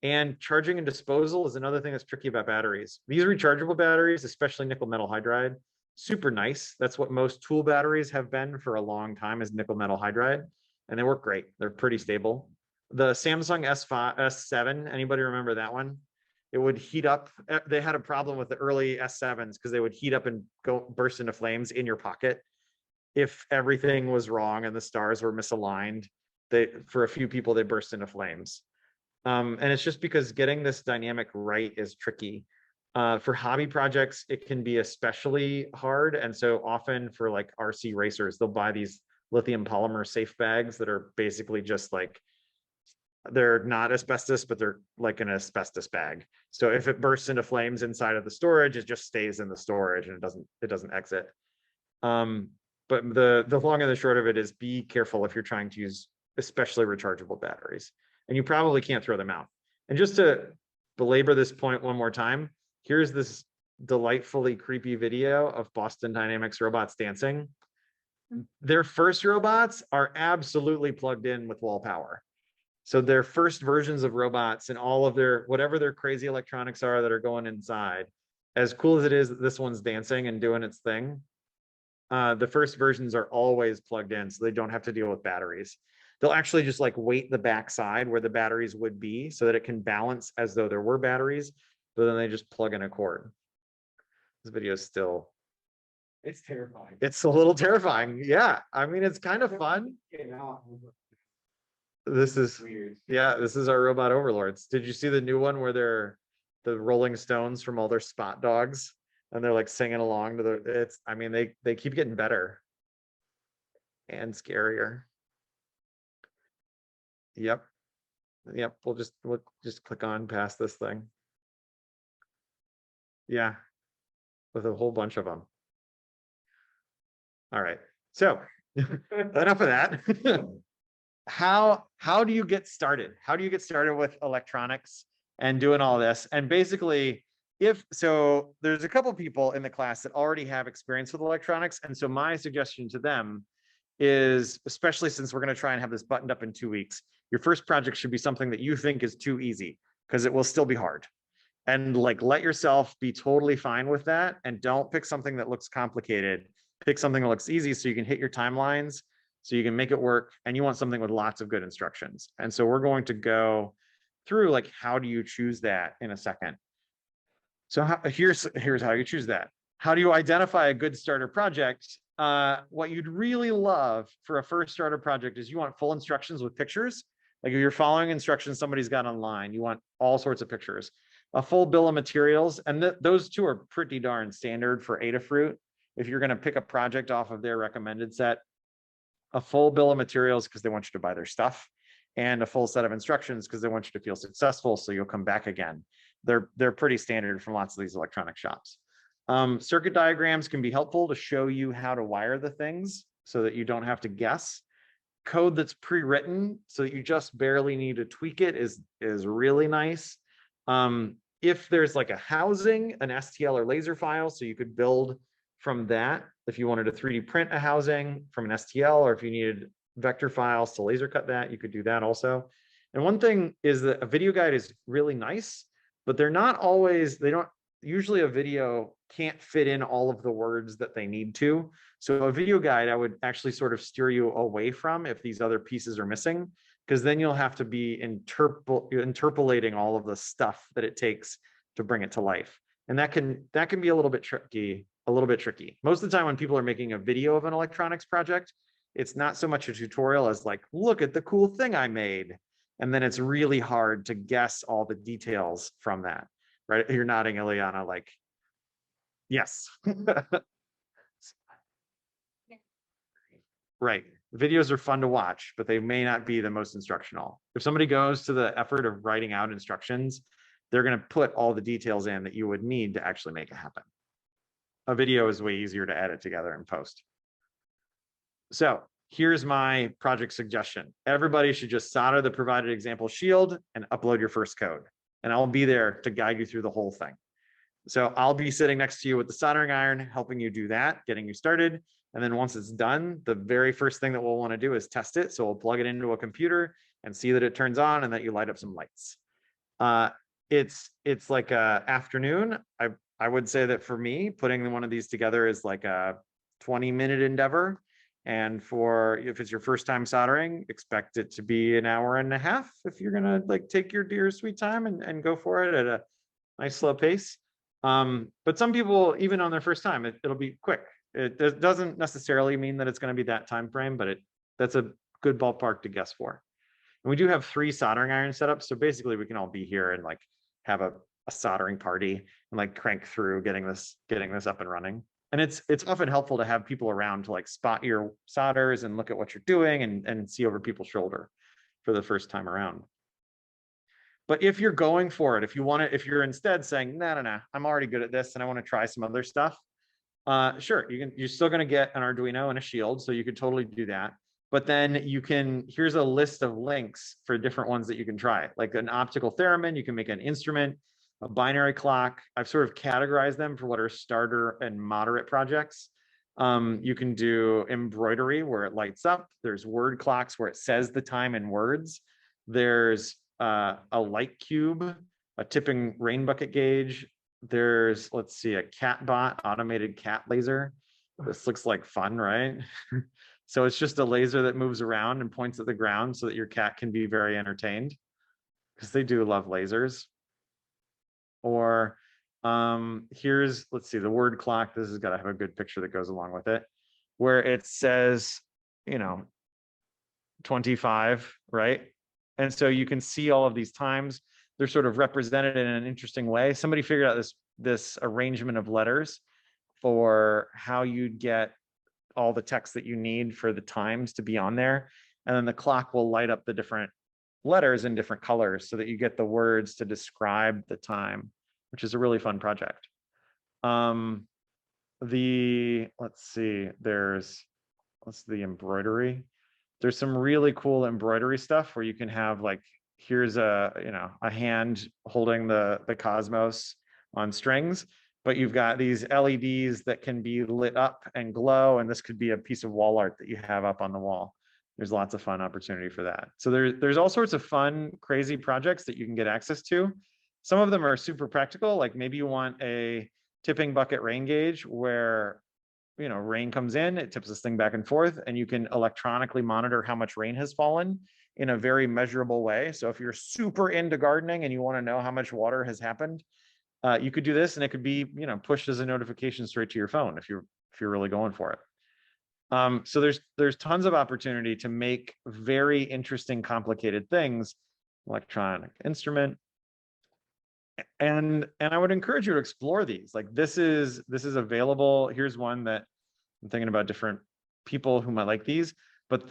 And charging and disposal is another thing that's tricky about batteries. These rechargeable batteries, especially nickel metal hydride, super nice. That's what most tool batteries have been for a long time, is nickel metal hydride, and they work great. They're pretty stable. The Samsung S7, anybody remember that one? It would heat up. They had a problem with the early S7s because they would heat up and burst into flames in your pocket if everything was wrong and the stars were misaligned. For a few people, they burst into flames. And it's just because getting this dynamic right is tricky. For hobby projects, it can be especially hard. And so often for like RC racers, they'll buy these lithium polymer safe bags that are basically just like, they're not asbestos, but they're like an asbestos bag. So if it bursts into flames inside of the storage, it just stays in the storage and it doesn't exit. But the long and the short of it is, be careful if you're trying to use especially rechargeable batteries, and you probably can't throw them out. And just to belabor this point one more time, here's this delightfully creepy video of Boston Dynamics robots dancing. Their first robots are absolutely plugged in with wall power. So their first versions of robots and all of their, whatever their crazy electronics are that are going inside, as cool as it is that this one's dancing and doing its thing, the first versions are always plugged in, so they don't have to deal with batteries. they'll actually just like weight the backside where the batteries would be so that it can balance as though there were batteries, but then they just plug in a cord. This video is still, It's terrifying. it's a little terrifying. Yeah, I mean, it's kind of fun. This is, Weird. yeah, this is our robot overlords. Did you see the new one where they're the Rolling Stones from all their spot dogs and they're like singing along to the, it's, I mean, they keep getting better and scarier. Yep. Yep. We'll just click on past this thing. Yeah. With a whole bunch of them. All right. So enough of that. How do you get started? How do you get started with electronics and doing all this? And basically, so there's a couple people in the class that already have experience with electronics. And so my suggestion to them is, especially since we're going to try and have this buttoned up in 2 weeks, your first project should be something that you think is too easy, because it will still be hard. And like, let yourself be totally fine with that. And don't pick something that looks complicated. Pick something that looks easy so you can hit your timelines, so you can make it work. And you want something with lots of good instructions. And so we're going to go through like, how do you choose that in a second? So here's how you choose that. How do you identify a good starter project? What you'd really love for a first starter project is you want full instructions with pictures. Like if you're following instructions somebody's got online, you want all sorts of pictures. A full bill of materials, and those two are pretty darn standard for Adafruit. If you're going to pick a project off of their recommended set, a full bill of materials because they want you to buy their stuff, and a full set of instructions because they want you to feel successful so you'll come back again. They're pretty standard from lots of these electronic shops. Circuit diagrams can be helpful to show you how to wire the things so that you don't have to guess. Code that's pre-written so that you just barely need to tweak it is really nice. If there's like a housing, an STL or laser file, so you could build from that. If you wanted to 3D print a housing from an STL, or if you needed vector files to laser cut that, you could do that also. And one thing is that a video guide is really nice, but they're not always, usually a video can't fit in all of the words that they need to. So a video guide, I would actually sort of steer you away from if these other pieces are missing, because then you'll have to be interpolating all of the stuff that it takes to bring it to life. And that can be a little bit tricky. Most of the time when people are making a video of an electronics project, it's not so much a tutorial as like, look at the cool thing I made. And then it's really hard to guess all the details from that, right? You're nodding, Ileana, like, yes. Right. Videos are fun to watch, but they may not be the most instructional. If somebody goes to the effort of writing out instructions, they're going to put all the details in that you would need to actually make it happen. A video is way easier to edit together and post. So here's my project suggestion. Everybody should just solder the provided example shield and upload your first code. And I'll be there to guide you through the whole thing. So I'll be sitting next to you with the soldering iron, helping you do that, getting you started. And then once it's done, the very first thing that we'll want to do is test it. So we'll plug it into a computer and see that it turns on and that you light up some lights. It's like a afternoon. I would say that for me, putting one of these together is like a 20-minute endeavor. And if it's your first time soldering, expect it to be an hour and a half if you're gonna like take your dear sweet time and go for it at a nice slow pace. But some people, even on their first time, it'll be quick. It doesn't necessarily mean that it's going to be that time frame, but that's a good ballpark to guess for. And we do have 3 soldering irons set up, so basically we can all be here and like have a soldering party and like crank through getting this up and running. And it's often helpful to have people around to like spot your solders and look at what you're doing and see over people's shoulder for the first time around. But if you're going for it, if you're instead saying, no, I'm already good at this and I want to try some other stuff, sure, you're still going to get an Arduino and a Shield, so you could totally do that. But then here's a list of links for different ones that you can try, like an optical theremin. You can make an instrument, a binary clock. I've sort of categorized them for what are starter and moderate projects. You can do embroidery where it lights up. There's word clocks where it says the time in words. There's a light cube, a tipping rain bucket gauge. There's, let's see, a cat bot, automated cat laser. This looks like fun, right? So it's just a laser that moves around and points at the ground so that your cat can be very entertained, because they do love lasers. Or here's, let's see, the word clock. This has got to have a good picture that goes along with it, where it says, 25, right? And so you can see all of these times. They're sort of represented in an interesting way. Somebody figured out this arrangement of letters for how you'd get all the text that you need for the times to be on there. And then the clock will light up the different letters in different colors so that you get the words to describe the time, which is a really fun project. Let's see, what's the embroidery? There's some really cool embroidery stuff where you can have like, here's a hand holding the cosmos on strings, but you've got these LEDs that can be lit up and glow, and this could be a piece of wall art that you have up on the wall. There's lots of fun opportunity for that. So there's all sorts of fun, crazy projects that you can get access to. Some of them are super practical, like maybe you want a tipping bucket rain gauge where rain comes in, it tips this thing back and forth, and you can electronically monitor how much rain has fallen in a very measurable way. So if you're super into gardening and you want to know how much water has happened, you could do this, and it could be pushed as a notification straight to your phone if you're really going for it. So there's tons of opportunity to make very interesting, complicated things, electronic instrument. And I would encourage you to explore these. Like this is available. Here's one that I'm thinking about different people who might like these, but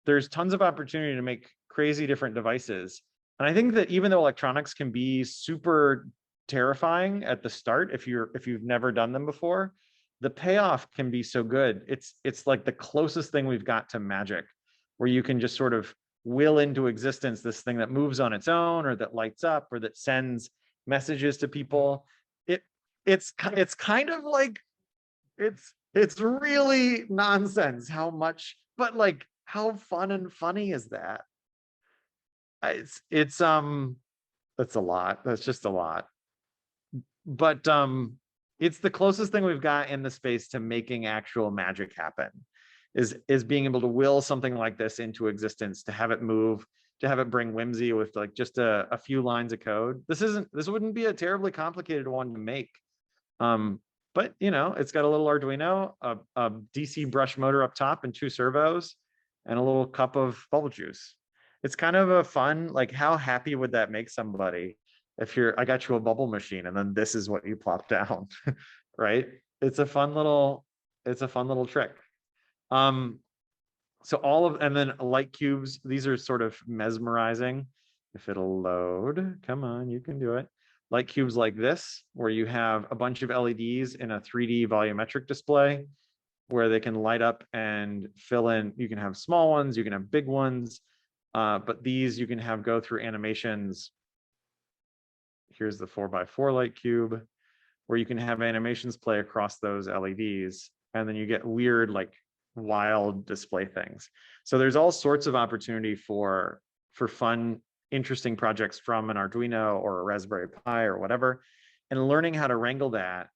there's tons of opportunity to make crazy different devices. And I think that even though electronics can be super terrifying at the start, if you've never done them before, the payoff can be so good. It's like the closest thing we've got to magic, where you can just sort of will into existence this thing that moves on its own, or that lights up, or that sends messages to people. It's kind of like it's really nonsense how much, but like how fun and funny is that? It's that's a lot. That's just a lot. But it's the closest thing we've got in the space to making actual magic happen, is being able to will something like this into existence, to have it move, to have it bring whimsy with like just a few lines of code. This wouldn't be a terribly complicated one to make. But it's got a little Arduino, a DC brush motor up top and 2 servos, and a little cup of bubble juice. It's kind of a fun, like, how happy would that make somebody if I got you a bubble machine and then this is what you plop down, right? It's a fun little trick. So and then light cubes, these are sort of mesmerizing. If it'll load, come on, you can do it. Light cubes like this, where you have a bunch of LEDs in a 3D volumetric display, where they can light up and fill in. You can have small ones, you can have big ones, but these you can have go through animations. Here's the 4x4 light cube, where you can have animations play across those LEDs, and then you get weird, like, wild display things. So there's all sorts of opportunity for fun, interesting projects from an Arduino or a Raspberry Pi or whatever. And learning how to wrangle that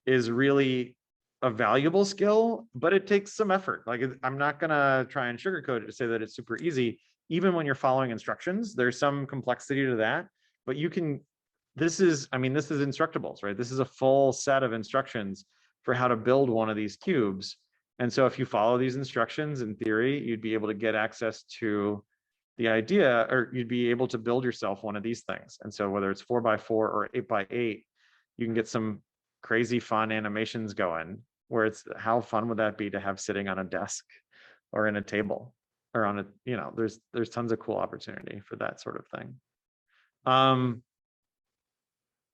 is really a valuable skill, but it takes some effort. Like, I'm not gonna try and sugarcoat it to say that it's super easy. Even when you're following instructions, there's some complexity to that, but you can, this is instructables, right? This is a full set of instructions for how to build one of these cubes. And so if you follow these instructions, in theory, you'd be able to get access to the idea, or you'd be able to build yourself one of these things. And so whether it's 4x4 or 8x8, you can get some crazy fun animations going, where it's, how fun would that be to have sitting on a desk or in a table or on a, there's tons of cool opportunity for that sort of thing.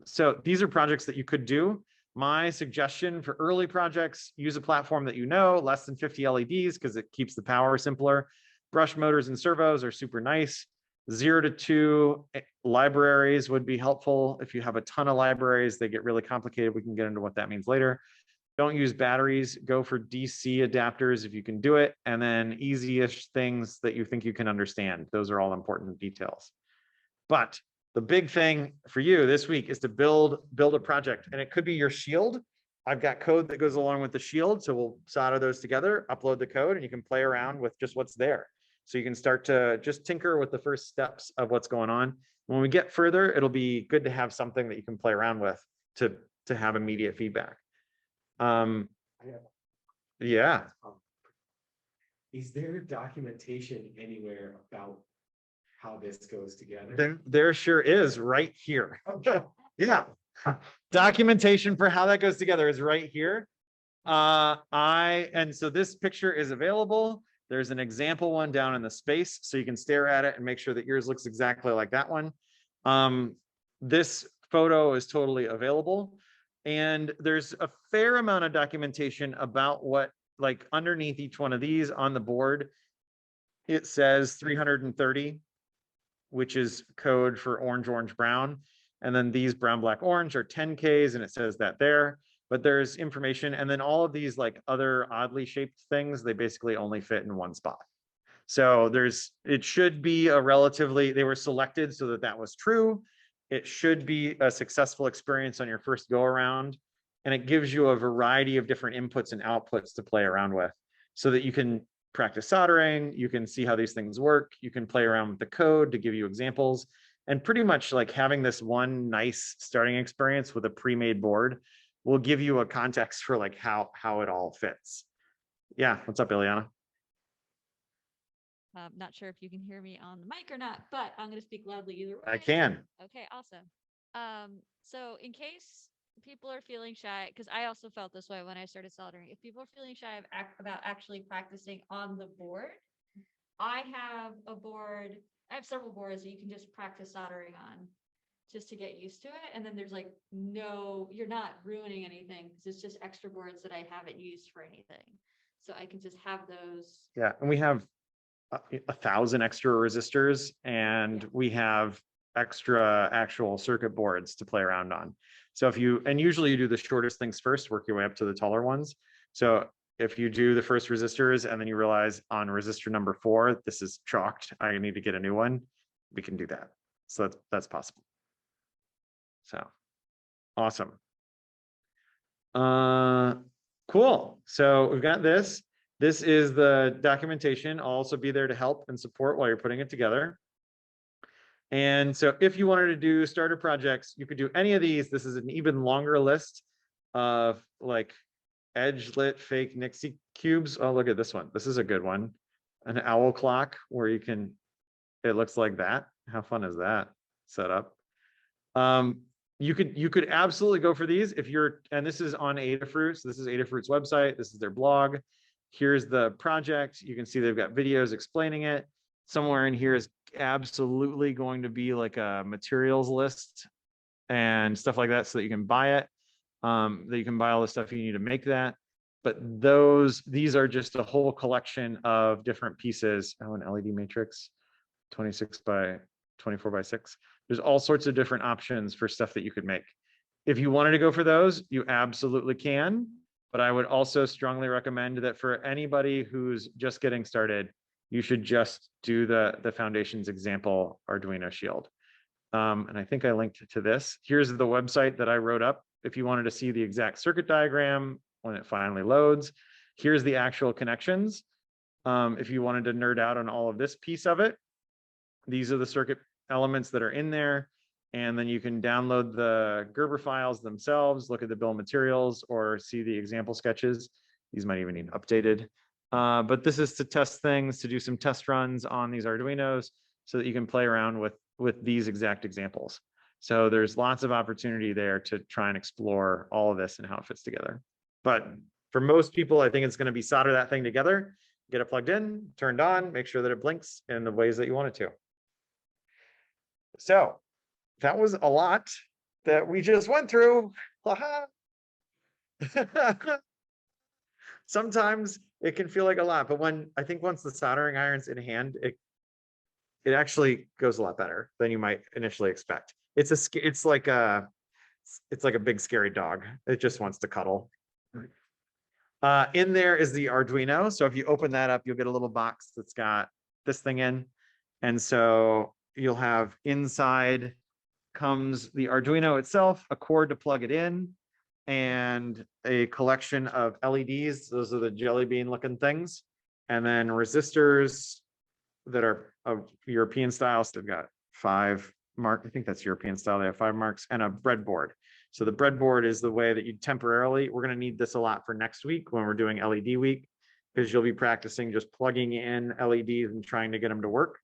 So these are projects that you could do. My suggestion for early projects, use a platform that less than 50 LEDs, because it keeps the power simpler. Brush motors and servos are super nice. 0 to 2 libraries would be helpful. If you have a ton of libraries, they get really complicated. We can get into what that means later. Don't use batteries. Go for DC adapters if you can do it. And then easy-ish things that you think you can understand. Those are all important details. But the big thing for you this week is to build a project, and it could be your Shield, I've got code that goes along with the Shield, so we'll solder those together, upload the code, and you can play around with just what's there. So you can start to just tinker with the first steps of what's going on. When we get further, it'll be good to have something that you can play around with to have immediate feedback. Yeah. Is there documentation anywhere about how this goes together? There sure is right here. Okay. Yeah. Documentation for how that goes together is right here. And so this picture is available. There's an example one down in the space, so you can stare at it and make sure that yours looks exactly like that one. This photo is totally available. And there's a fair amount of documentation about what, like underneath each one of these on the board, it says 330, which is code for orange, orange, brown. And then these brown, black, orange are 10Ks, and it says that there. But there's information. And then all of these like other oddly shaped things, they basically only fit in one spot. So it should be a relatively, they were selected so that that was true. It should be a successful experience on your first go around. And it gives you a variety of different inputs and outputs to play around with so that you can practice soldering. You can see how these things work. You can play around with the code to give you examples. And pretty much like having this one nice starting experience with a pre-made board will give you a context for like how it all fits. Yeah, what's up, Ileana? Not sure if you can hear me on the mic or not, but I'm going to speak loudly either way. I can. Okay, awesome. So in case people are feeling shy, because I also felt this way when I started soldering, if people are feeling shy about actually practicing on the board, I have several boards that you can just practice soldering on just to get used to it. And then there's like, you're not ruining anything because it's just extra boards that I haven't used for anything. So I can just have those. Yeah, and we have 1,000 extra resistors, and we have extra actual circuit boards to play around on. So usually you do the shortest things first, work your way up to the taller ones. So if you do the first resistors and then you realize on resistor number 4, this is chalked, I need to get a new one, we can do that. So that's possible. So awesome. Cool. So we've got this. This is the documentation. I'll also be there to help and support while you're putting it together. And so if you wanted to do starter projects, you could do any of these. This is an even longer list of like edge lit fake Nixie cubes. Oh, look at this one. This is a good one. An owl clock where it looks like that. How fun is that setup? You could absolutely go for these and this is on Adafruit. So this is Adafruit's website. This is their blog. Here's the project. You can see they've got videos explaining it. Somewhere in here is absolutely going to be like a materials list and stuff like that so that you can buy it, that you can buy all the stuff you need to make that. But these are just a whole collection of different pieces. Oh, an LED matrix, 26 by 24 by 6. There's all sorts of different options for stuff that you could make. If you wanted to go for those, you absolutely can. But I would also strongly recommend that for anybody who's just getting started, you should just do the Foundations example Arduino Shield. And I think I linked to this. Here's the website that I wrote up. If you wanted to see the exact circuit diagram when it finally loads, here's the actual connections. If you wanted to nerd out on all of this piece of it, these are the circuit elements that are in there. And then you can download the Gerber files themselves, look at the bill of materials, or see the example sketches. These might even need updated. But this is to test things, to do some test runs on these Arduinos so that you can play around with these exact examples. So there's lots of opportunity there to try and explore all of this and how it fits together. But for most people, I think it's going to be solder that thing together, get it plugged in, turned on, make sure that it blinks in the ways that you want it to. So that was a lot that we just went through. Sometimes it can feel like a lot, but I think once the soldering iron's in hand, it actually goes a lot better than you might initially expect. It's like a big scary dog. It just wants to cuddle. In there is the Arduino. So if you open that up, you'll get a little box that's got this thing in. And so you'll have inside comes the Arduino itself, a cord to plug it in. and a collection of LEDs. Those are the jelly bean looking things. And then resistors that are of European style. So they've got 5 mark. I think that's European style. They have 5 marks and a breadboard. So the breadboard is the way that you temporarily, we're going to need this a lot for next week when we're doing LED week, because you'll be practicing just plugging in LEDs and trying to get them to work.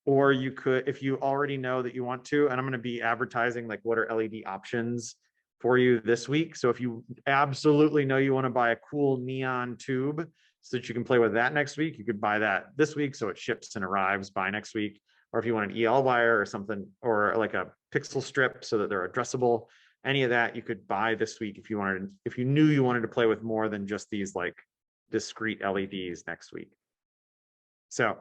Or you could, if you already know that you want to, and I'm going to be advertising like what are LED options for you this week. So if you absolutely know you want to buy a cool neon tube so that you can play with that next week, you could buy that this week so it ships and arrives by next week. Or if you want an EL wire or something, or like a pixel strip so that they're addressable, any of that you could buy this week if you wanted, if you knew you wanted to play with more than just these like discrete LEDs next week. So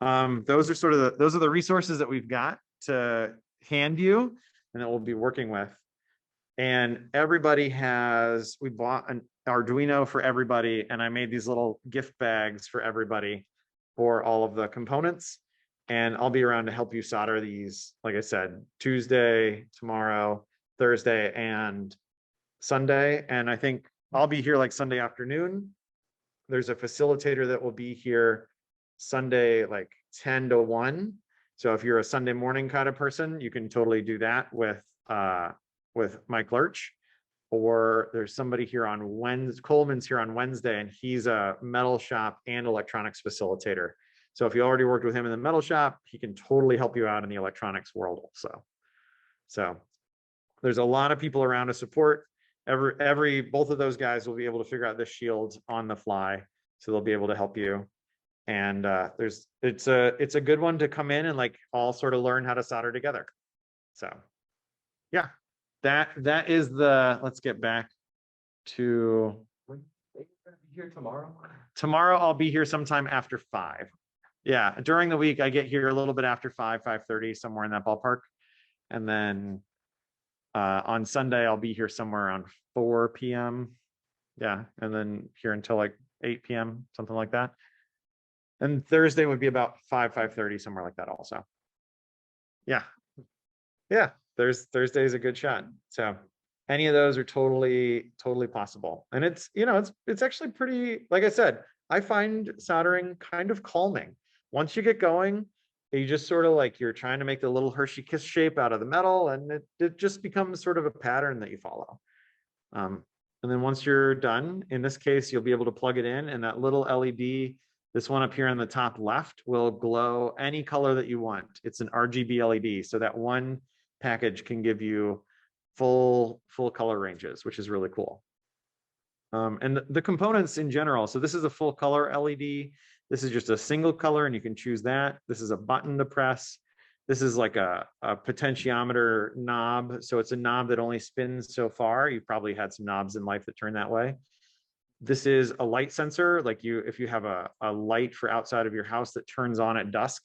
those are sort of those are the resources that we've got to hand you and that we'll be working with. And everybody has, we bought an Arduino for everybody, and I made these little gift bags for everybody for all of the components. And I'll be around to help you solder these, like I said, Tuesday, tomorrow, Thursday, and Sunday. And I think I'll be here like Sunday afternoon. There's a facilitator that will be here Sunday, like 10 to 1. So if you're a Sunday morning kind of person, you can totally do that with Mike Lurch. Or there's somebody here on Wednesday, Coleman's here on Wednesday, and he's a metal shop and electronics facilitator. So if you already worked with him in the metal shop, he can totally help you out in the electronics world also. So there's a lot of people around to support. Both of those guys will be able to figure out the shield on the fly. So they'll be able to help you. And it's a good one to come in and like all sort of learn how to solder together. So yeah, that is the, let's get back to Here tomorrow. Tomorrow I'll be here sometime after 5. Yeah, during the week I get here a little bit after 5:30, somewhere in that ballpark. And then on Sunday I'll be here somewhere around 4 p.m. Yeah, and then here until like 8 p.m., something like that. And Thursday would be about 5:30, somewhere like that also. Yeah. Thursday is a good shot. So any of those are totally possible. And it's, you know, it's actually pretty, like I said, I find soldering kind of calming. Once you get going, you just sort of like, you're trying to make the little Hershey kiss shape out of the metal, and it just becomes sort of a pattern that you follow. And then once you're done, in this case, you'll be able to plug it in, and that little LED, this one up here on the top left, will glow any color that you want. It's an RGB LED. So that one package can give you full color ranges, which is really cool. And the components in general. So this is a full color LED. This is just a single color, and you can choose that. This is a button to press. This is like a potentiometer knob. So it's a knob that only spins so far. You've probably had some knobs in life that turn that way. This is a light sensor. Like if you have a light for outside of your house that turns on at dusk,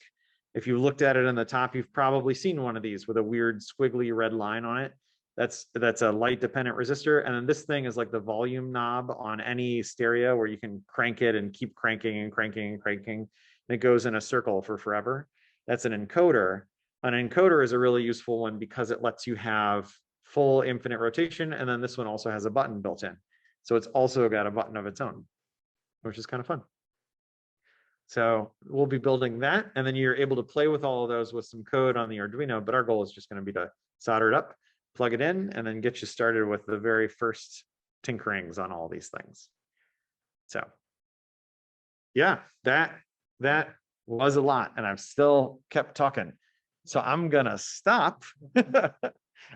if you looked at it on the top, you've probably seen one of these with a weird squiggly red line on it. That's a light dependent resistor. And then this thing is like the volume knob on any stereo, where you can crank it and keep cranking and cranking and cranking. And it goes in a circle for forever. That's an encoder. An encoder is a really useful one because it lets you have full infinite rotation. And then this one also has a button built in. So it's also got a button of its own, which is kind of fun. So we'll be building that, and then you're able to play with all of those with some code on the Arduino, but our goal is just going to be to solder it up, plug it in, and then get you started with the very first tinkerings on all these things. So yeah, that was a lot, and I've still kept talking. So I'm gonna stop.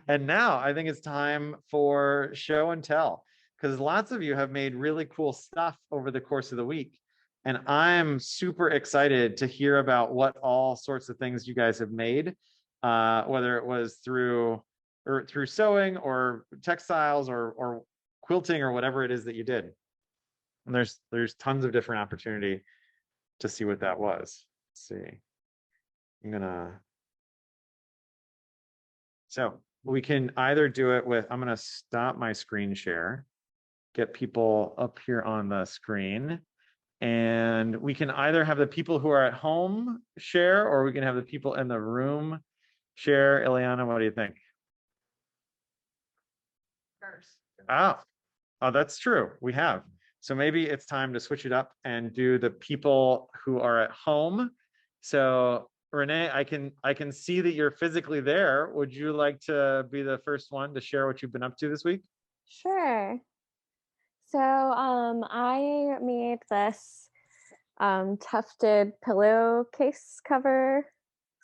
And now I think it's time for show and tell, because lots of you have made really cool stuff over the course of the week. And I'm super excited to hear about what all sorts of things you guys have made, whether it was through sewing or textiles or quilting or whatever it is that you did. And there's tons of different opportunity to see what that was. Let's see. So we can either do it with, I'm gonna stop my screen share, get people up here on the screen. And we can either have the people who are at home share, or we can have the people in the room share. Ileana, what do you think? First. Oh, Oh, that's true. We have. So maybe it's time to switch it up and do the people who are at home. So Renee, I can see that you're physically there. Would you like to be the first one to share what you've been up to this week? Sure. So I made this tufted pillowcase cover.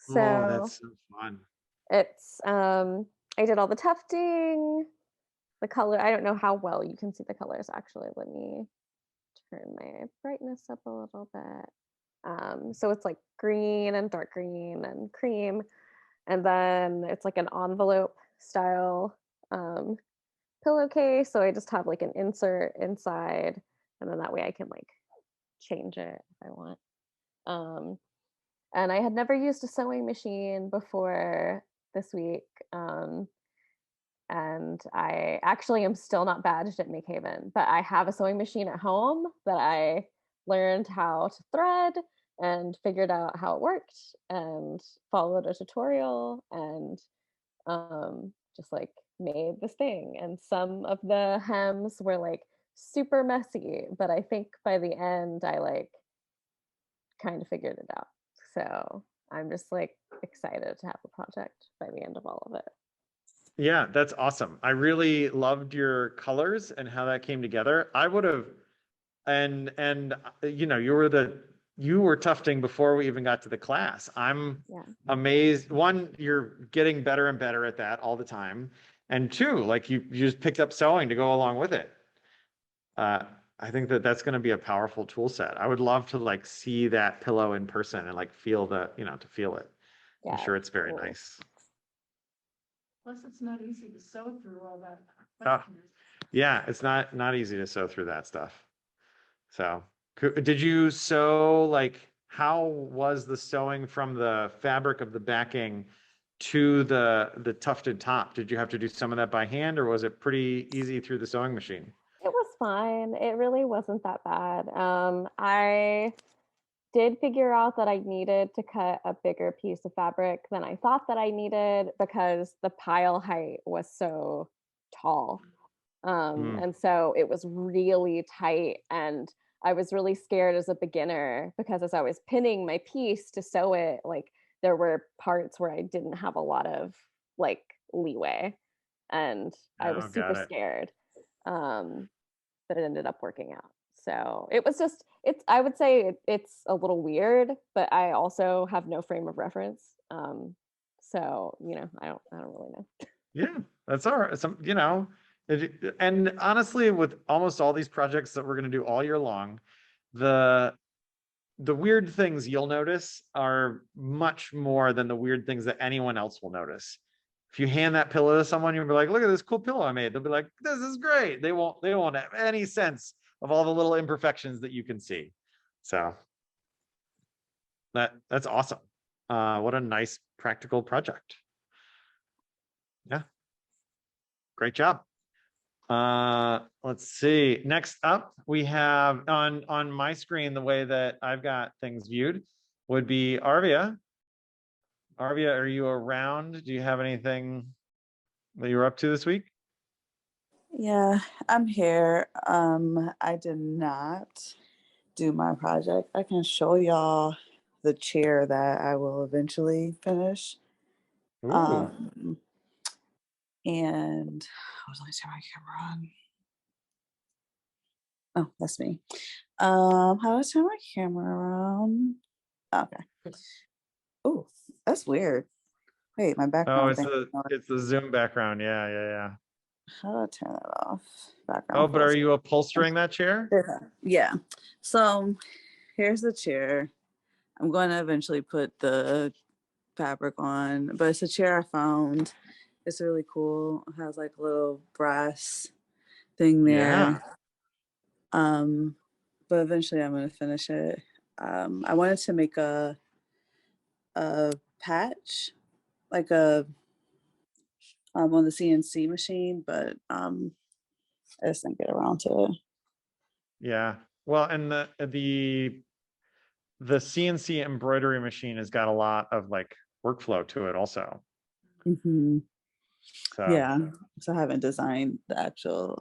Oh, So that's so fun. it's I did all the tufting, the color. I don't know how well you can see the colors actually. Let me turn my brightness up a little bit. So it's like green and dark green and cream, and then it's like an envelope style pillowcase. So I just have like an insert inside, and then that way I can like change it if I want. Um, and I had never used a sewing machine before this week. And I actually am still not badged at MakeHaven, but I have a sewing machine at home that I learned how to thread and figured out how it worked and followed a tutorial and just like made this thing. And some of the hems were like super messy, but I think by the end I like kind of figured it out. So I'm just like excited to have a project by the end of all of it. Yeah, that's awesome. I really loved your colors and how that came together. I would have, and you were tufting before we even got to the class. I'm Yeah. amazed. One, you're getting better and better at that all the time. And two, like you just picked up sewing to go along with it. Uh, I think that that's going to be a powerful tool set. I would love to like see that pillow in person and like feel to feel it. I'm Yeah. sure it's very cool. nice. Plus, it's not easy to sew through all that. Ah. Yeah, it's not easy to sew through that stuff. So, did you sew like how was the sewing from the fabric of the backing to the tufted top? Did you have to do some of that by hand or was it pretty easy through the sewing machine? It was fine. It really wasn't that bad. I did figure out that I needed to cut a bigger piece of fabric than I thought that I needed because the pile height was so tall. Mm. And so it was really tight. And I was really scared as a beginner because as I was pinning my piece to sew it, like there were parts where I didn't have a lot of like leeway. And I was Oh, super got it. scared. But it ended up working out. So it was just I would say it's a little weird, but I also have no frame of reference. So I don't really know. Yeah, that's all right. And honestly, with almost all these projects that we're going to do all year long, the weird things you'll notice are much more than the weird things that anyone else will notice. If you hand that pillow to someone, you'll be like, "Look at this cool pillow I made." They'll be like, "This is great." They won't have any sense of all the little imperfections that you can see. So that's awesome. What a nice practical project. Yeah, great job. Let's see. Next up, we have on my screen, the way that I've got things viewed would be Arvia. Arvia, are you around? Do you have anything that you were up to this week? Yeah, I'm here. I did not do my project. I can show y'all the chair that I will eventually finish. Ooh. And let me turn my camera on. Oh, that's me. How do I turn my camera around? Okay. Oh, that's weird. Wait, my Oh, background it's the Zoom background. Yeah. How do I turn that off? Background. Oh, but are you upholstering that chair? Yeah. So here's the chair. I'm going to eventually put the fabric on, but it's a chair I found. It's really cool. It has like a little brass thing there. Yeah. But eventually I'm going to finish it. I wanted to make a patch, like on the CNC machine, but I just didn't get around to it. Yeah. Well, and the CNC embroidery machine has got a lot of like workflow to it also. Mm-hmm. So Yeah. So I haven't designed the actual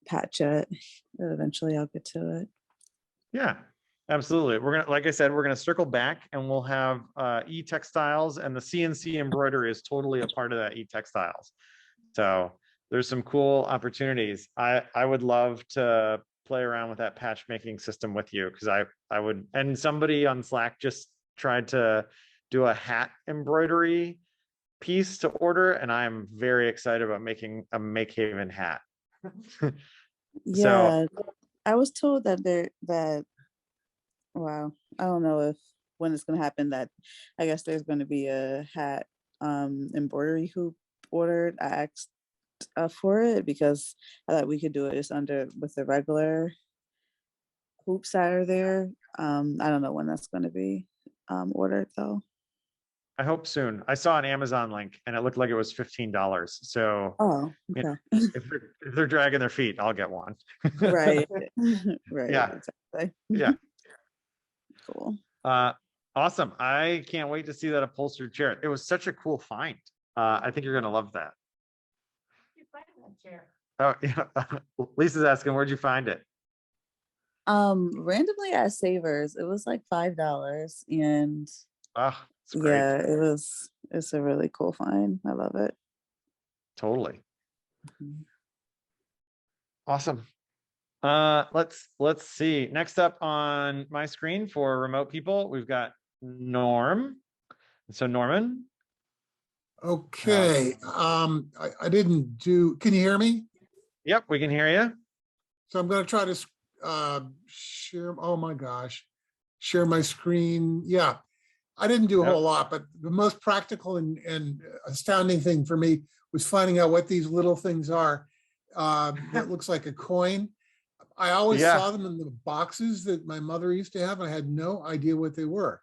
patch it, but eventually I'll get to it. Yeah, absolutely. We're gonna, like I said, we're gonna circle back and we'll have e-textiles, and the CNC embroidery is totally a part of that e-textiles. So there's some cool opportunities. I would love to play around with that patch making system with you, because I would, and somebody on Slack just tried to do a hat embroidery piece to order, and I'm very excited about making a MakeHaven hat. Yeah, I was told that wow, I don't know if when it's gonna happen, that I guess there's gonna be a hat embroidery hoop ordered. I asked for it because I thought we could do it just with the regular hoops that are there. I don't know when that's gonna be ordered though. I hope soon. I saw an Amazon link and it looked like it was $15. So Oh, you know, okay. if they're dragging their feet, I'll get one. Right. Right. Yeah. Exactly. Yeah. Cool. Awesome. I can't wait to see that upholstered chair. It was such a cool find. I think you're gonna love that. You find that chair. Oh yeah. Lisa's asking, where'd you find it? Randomly at Savers, it was like $5, and Oh, it's great. yeah, it's a really cool find. I love it. Totally. Mhm. Awesome. Let's see. Next up on my screen for remote people, we've got Norm. So Norman. Okay, I didn't do, can you hear me? Yep, we can hear you. So I'm gonna try to share, oh my gosh, share my screen. Yeah, I didn't do a Yep. whole lot, but the most practical and astounding thing for me was finding out what these little things are. That looks like a coin. I always Yeah. saw them in the boxes that my mother used to have. I had no idea what they were.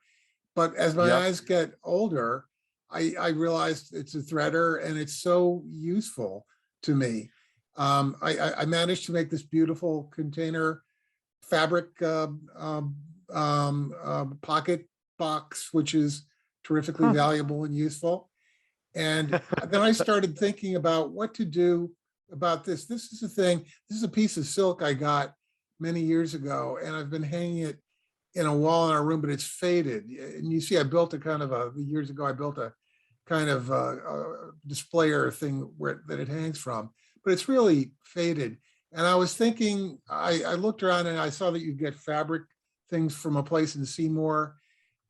But as my Yep. eyes get older, I realized it's a threader and it's so useful to me. I managed to make this beautiful container fabric pocket box, which is terrifically Huh. valuable and useful. And then I started thinking about what to do about this. This is a thing, this is a piece of silk I got many years ago, and I've been hanging it in a wall in our room, but it's faded. And you see, I built a kind of years ago, I built a kind of a displayer thing that it hangs from, but it's really faded. And I was thinking, I looked around and I saw that you get fabric things from a place in Seymour.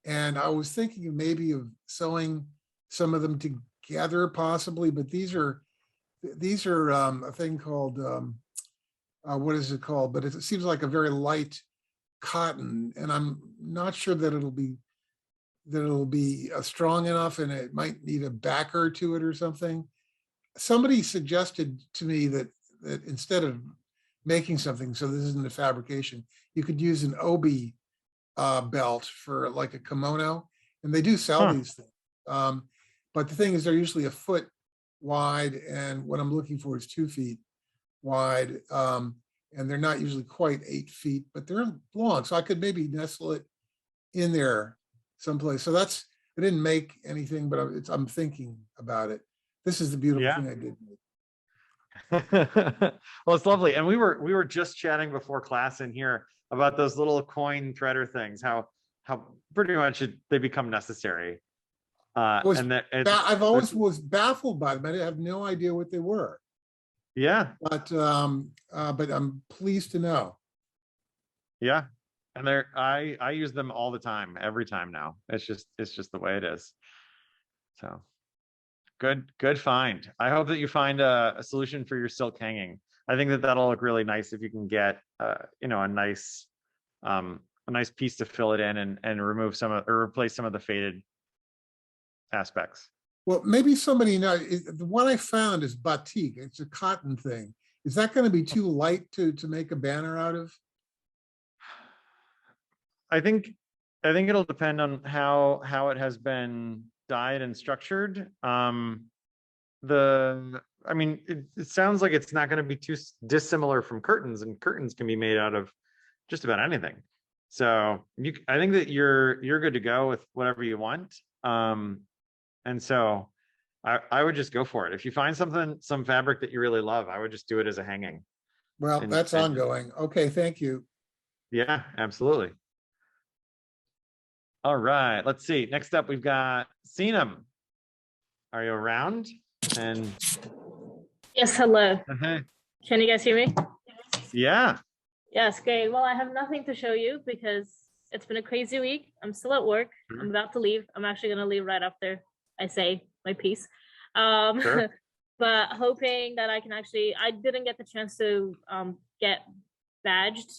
And I was thinking maybe of sewing some of them together possibly, but these are a thing called, what is it called? But it seems like a very light cotton, and I'm not sure that it'll be strong enough, and it might need a backer to it or something. Somebody suggested to me that instead of making something, so this isn't a fabrication, you could use an obi belt for like a kimono, and they do sell these things. But the thing is, they're usually a foot wide, and what I'm looking for is 2 feet wide. And they're not usually quite 8 feet, but they're long. So I could maybe nestle it in there someplace. So I didn't make anything, but I'm thinking about it. This is the beautiful thing I did make. Well, it's lovely. And we were just chatting before class in here about those little coin threader things, how pretty much they become necessary. I've always was baffled by them. I have no idea what they were. Yeah. But I'm pleased to know. Yeah. And I use them all the time, every time now. It's just the way it is. So good find. I hope that you find a solution for your silk hanging. I think that that'll look really nice if you can get a nice piece to fill it in and remove or replace some of the faded aspects. Well, maybe somebody knows. The one I found is batik. It's a cotton thing. Is that going to be too light to make a banner out of? I think it'll depend on how it has been dyed and structured. It sounds like it's not going to be too dissimilar from curtains, and curtains can be made out of just about anything. So I think that you're good to go with whatever you want. And so I would just go for it. If you find some fabric that you really love, I would just do it as a hanging. Well, And- that's and- ongoing. Okay, thank you. Yeah, absolutely. All right, let's see. Next up, we've got Seenam. Are you around? And Yes, hello. okay. Can you guys hear me? Yeah, Yes, great. Well, I have nothing to show you because it's been a crazy week. I'm still at work. Sure. I'm about to leave. I'm actually going to leave right after I say my piece. Sure. But hoping that I can actually, I didn't get the chance to get badged.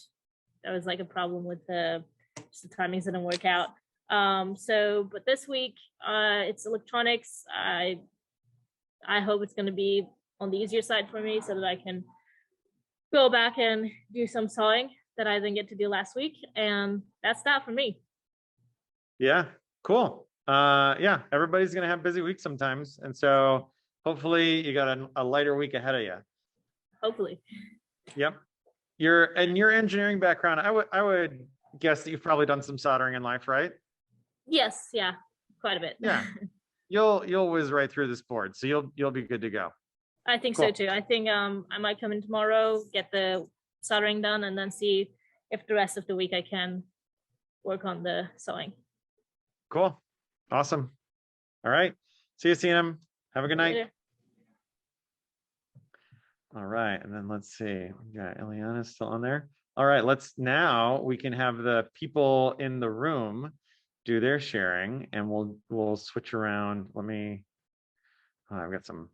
That was like a problem with just the timings didn't work out. But this week, it's electronics. I hope it's going to be on the easier side for me so that I can go back and do some sewing that I didn't get to do last week. And that's that for me. yeah, cool. Yeah, everybody's gonna have busy weeks sometimes. And so hopefully you got a lighter week ahead of you. Hopefully. Yep. Your engineering background, I would guess that you've probably done some soldering in life, right? Yes, yeah, quite a bit. Yeah. You'll whiz right through this board, so you'll be good to go. I think Cool. so too. I think I might come in tomorrow, get the soldering done, and then see if the rest of the week I can work on the sewing. Cool. Awesome. All right. See you, Seenam. Have a good night. Later. All right. And then let's see. We got Eliana still on there. All right. Now we can have the people in the room do their sharing, and we'll switch around. I've got some.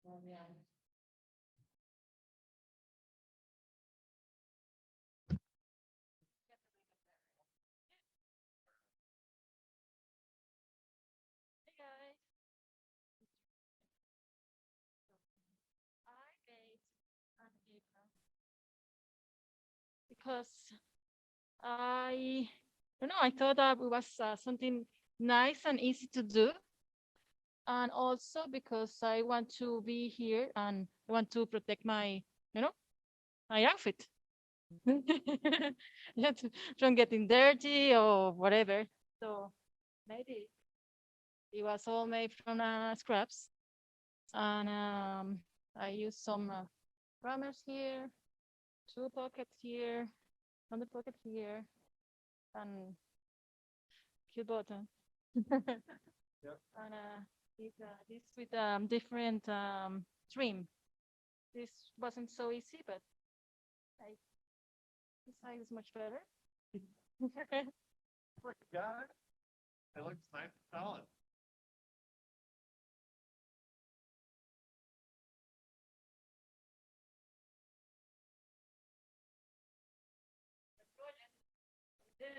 Hey guys. I made an apron because I don't know, I thought that it was something nice and easy to do. And also because I want to be here and I want to protect my outfit. Yeah, from getting dirty or whatever. So maybe it was all made from scraps. And I used some runners here, 2 pockets here, another pocket here, and cute button. Yep. And this with different trim. This wasn't so easy, but this side is much better. God, it looks nice and solid. Then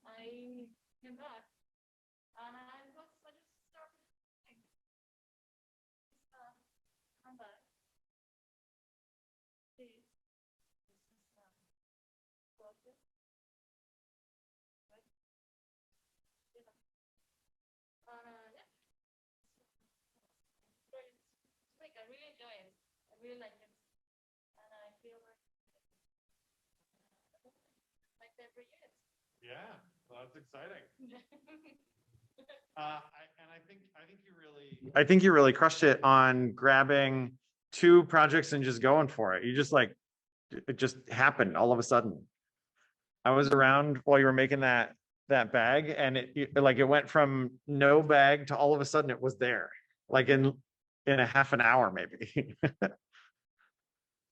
I came back and I just started thinking, come back. This is pocket. Right? Yeah. Yeah. It's like I really enjoy it. I really like it. And I feel like my favorite unit. Yeah, well, that's exciting. I think you really crushed it on grabbing 2 projects and just going for it. You just it just happened all of a sudden. I was around while you were making that bag, and it went from no bag to all of a sudden it was there, like in a half an hour maybe.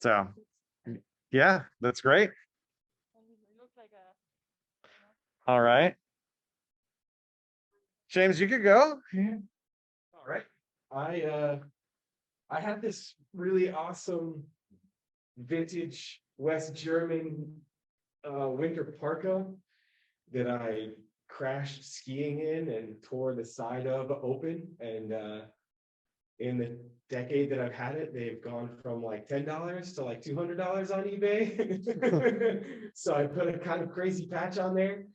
So yeah, that's great. It looks like All right. James, you could go. All right. I have this really awesome vintage West German winter parka that I crashed skiing in and tore the side of open. And in the decade that I've had it, they've gone from like $10 to like $200 on eBay. So I put a kind of crazy patch on there.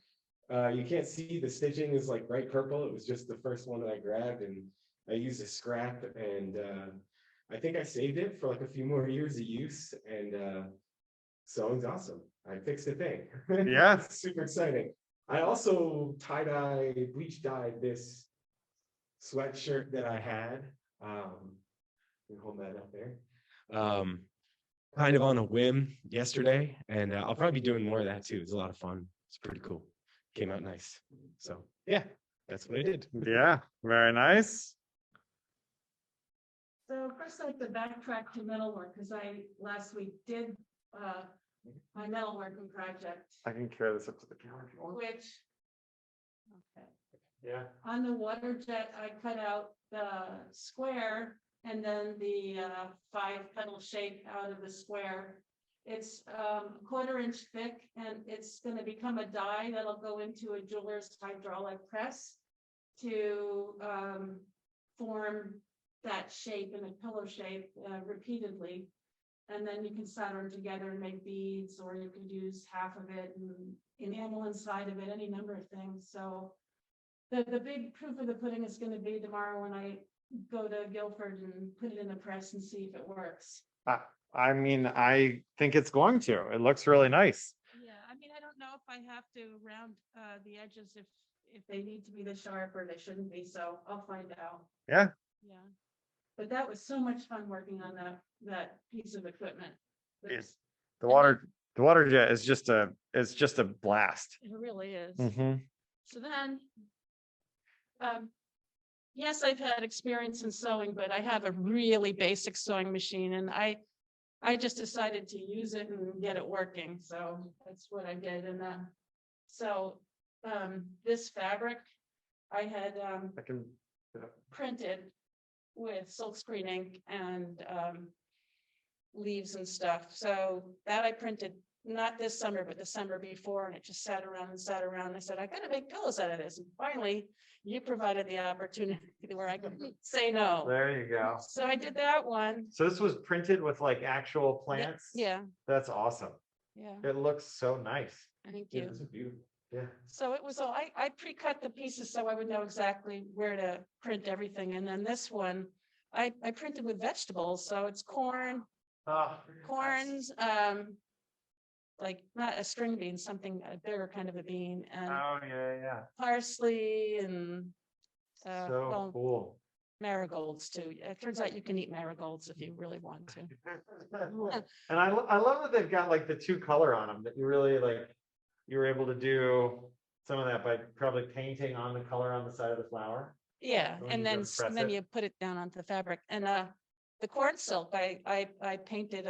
You can't see the stitching is like bright purple. It was just the first one that I grabbed, and I used a scrap, and I think I saved it for like a few more years of use, and sewing's awesome. I fixed a thing. Yeah. It's super exciting. I also bleach dyed this sweatshirt that I had. Let me hold that up there. Kind of on a whim yesterday, and I'll probably be doing more of that too. It's a lot of fun. It's pretty cool. Came out nice. So yeah, that's what I did. Yeah, very nice. So first I have to backtrack to metalwork because I last week did my metalworking project, I can carry this up to the camera if you want. which okay. Yeah. On the water jet, I cut out the square and then the 5-petal shape out of the square. It's a 1/4 inch thick and it's going to become a die that'll go into a jeweler's hydraulic press to form that shape in a pillow shape repeatedly. And then you can solder them together and make beads, or you could use half of it and enamel inside of it, any number of things. So the big proof of the pudding is going to be tomorrow when I go to Guilford and put it in the press and see if it works. I mean, I think it's going to. It looks really nice. Yeah, I mean, I don't know if I have to round the edges if they need to be this sharp or they shouldn't be, so I'll find out. Yeah. Yeah. But that was so much fun working on that piece of equipment. Yes. The water jet is just a blast. It really is. Mhm. So then, yes, I've had experience in sewing, but I have a really basic sewing machine and I just decided to use it and get it working. So that's what I did. And so this fabric I had I can. printed with silkscreen ink and leaves and stuff. So that I printed not this summer, but the summer before, and it just sat around and sat around. I said, I gotta make pillows out of this. And finally, you provided the opportunity where I could say no. There you go. So I did that one. So this was printed with like actual plants? Yeah, That's awesome. yeah. It looks so nice. Thank Yeah, you. this is beautiful. Yeah. So it was all, I pre-cut the pieces so I would know exactly where to print everything. And then this one, I printed with vegetables. So it's corn, corns, like not a string bean, something a bigger kind of a bean, and Oh, yeah. parsley and So well, cool. marigolds too. It turns out you can eat marigolds if you really want to. And I love that they've got like the 2 color on them, that you really like, you were able to do some of that by probably painting on the color on the side of the flower. Yeah, When and you then press then it. you put it down onto the fabric. And the corn silk, I painted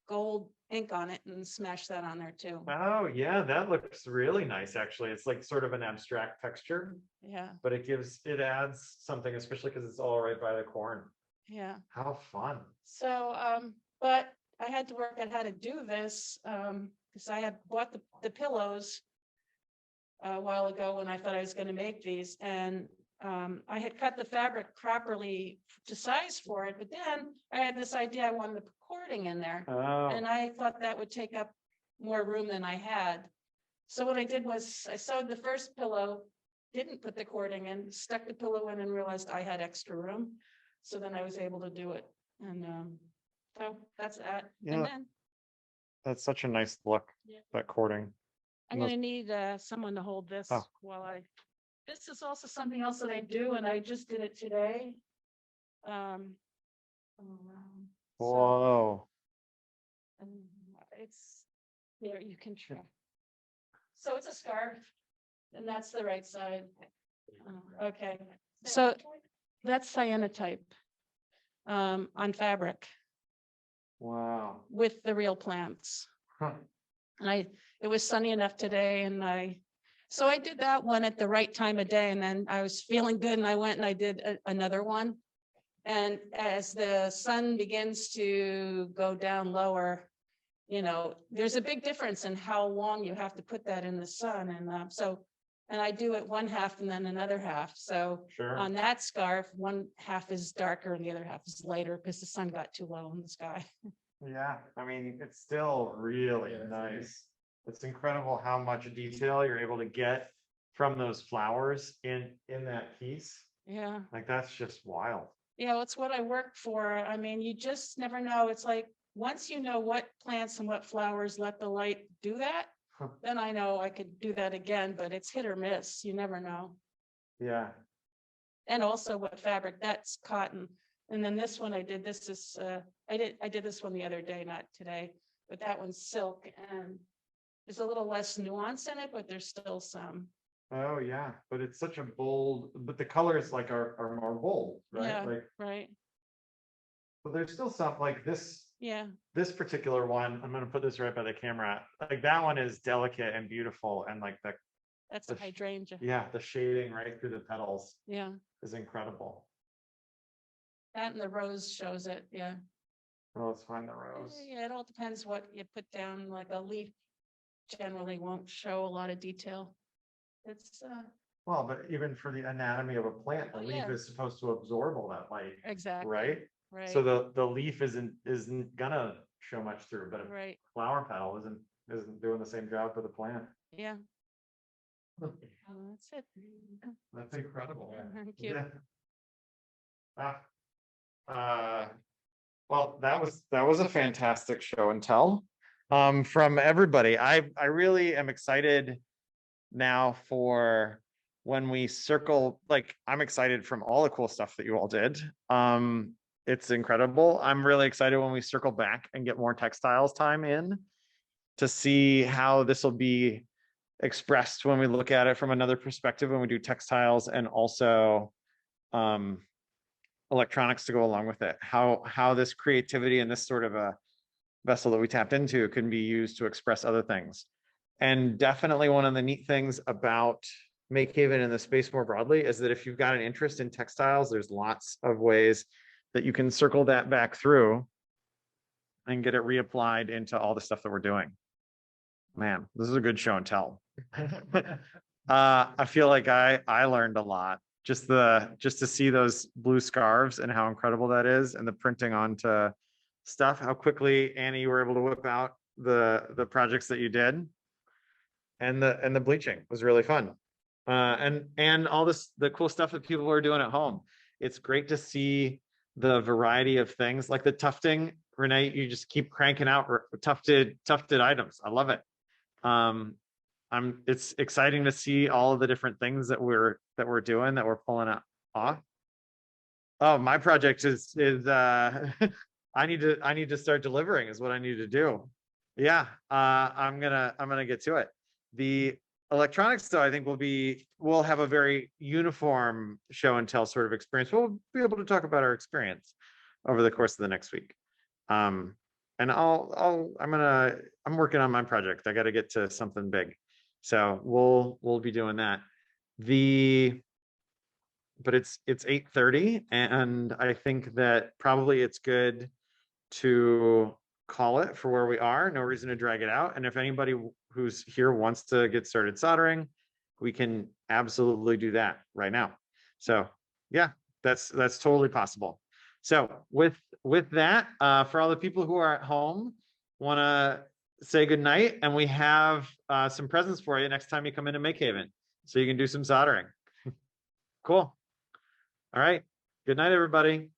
gold ink on it and smashed that on there too. Oh, yeah, that looks really nice, actually. It's like sort of an abstract texture, Yeah, but it adds something, especially because it's all right by the corn. yeah. How fun. So, but I had to work out how to do this, because I had bought the pillows a while ago when I thought I was going to make these, and I had cut the fabric properly to size for it, but then I had this idea I wanted to put cording in there, and Oh, I thought that would take up more room than I had. So what I did was I sewed the first pillow, didn't put the cording in, stuck the pillow in and realized I had extra room. So then I was able to do it. And so that's that. Yeah. And then that's such a nice look, Yeah. that cording. I'm Most- gonna need someone to hold this Oh. while this is also something else that I do, and I just did it today. So, Whoa. it's there, you can try. So it's a scarf, and that's the right side. Okay, so that's cyanotype on fabric Wow. with the real plants. Huh. And it was sunny enough today and so I did that one at the right time of day, and then I was feeling good and I went and I did another one. And as the sun begins to go down lower, there's a big difference in how long you have to put that in the sun. And I do it one half and then another half. So Sure. on that scarf, one half is darker and the other half is lighter because the sun got too low in the sky. Yeah, I mean, it's still really Yeah, nice. It's incredible how much detail you're able to get from those flowers in that piece. Yeah. Like, that's just wild. Yeah, it's what I work for. I mean, you just never know. It's like once you know what plants and what flowers let the light do that, Huh. then I know I could do that again, but it's hit or miss. You never know. Yeah. And also what fabric, that's cotton. And then this one I did, this is, I did this one the other day, not today, but that one's silk and there's a little less nuance in it, but there's still some. Oh, yeah, but it's such a bold, but the colors like are more bold, right? Yeah. Like, Right. but there's still some like this Yeah. particular one. I'm gonna put this right by the camera. Like that one is delicate and beautiful, and like That's The a hydrangea. yeah, the shading right through the petals Yeah. is incredible. That and the rose shows it. Yeah. Well, let's find the rose. Yeah. It all depends what you put down. Like a leaf generally won't show a lot of detail. It's Well, but even for the anatomy of a plant, the Oh, leaf yeah. is supposed to absorb all that light, exactly right? right. So the leaf isn't gonna show much through, but a right. flower petal isn't doing the same job for the plant. Yeah. That's it. That's incredible. Thank you. Yeah. Well, that was a fantastic show and tell from everybody. I really am excited now for when we circle. Like, I'm excited from all the cool stuff that you all did. It's incredible. I'm really excited when we circle back and get more textiles time in to see how this will be expressed when we look at it from another perspective, when we do textiles and also electronics to go along with it, how this creativity and this sort of a vessel that we tapped into can be used to express other things. And definitely one of the neat things about MakeHaven and the space more broadly is that if you've got an interest in textiles, there's lots of ways that you can circle that back through and get it reapplied into all the stuff that we're doing. Man, this is a good show and tell. I feel like I learned a lot. Just to see those blue scarves and how incredible that is, and the printing onto stuff, how quickly, Annie, you were able to whip out the projects that you did, and the bleaching was really fun. And all the cool stuff that people are doing at home. It's great to see the variety of things like the tufting. Renee, you just keep cranking out tufted items. I love it. It's exciting to see all of the different things that we're doing, that we're pulling off. Oh, my project is I need to start delivering is what I need to do. Yeah, I'm gonna get to it. The electronics though, I think we'll have a very uniform show and tell sort of experience. We'll be able to talk about our experience over the course of the next week. And I'm working on my project. I got to get to something big. So we'll be doing that. But it's 8:30, and I think that probably it's good to call it for where we are. No reason to drag it out. And if anybody who's here wants to get started soldering, we can absolutely do that right now. So yeah, that's totally possible. So with that, for all the people who are at home, want to say good night, and we have some presents for you next time you come into MakeHaven, so you can do some soldering. Cool. All right. Good night, everybody.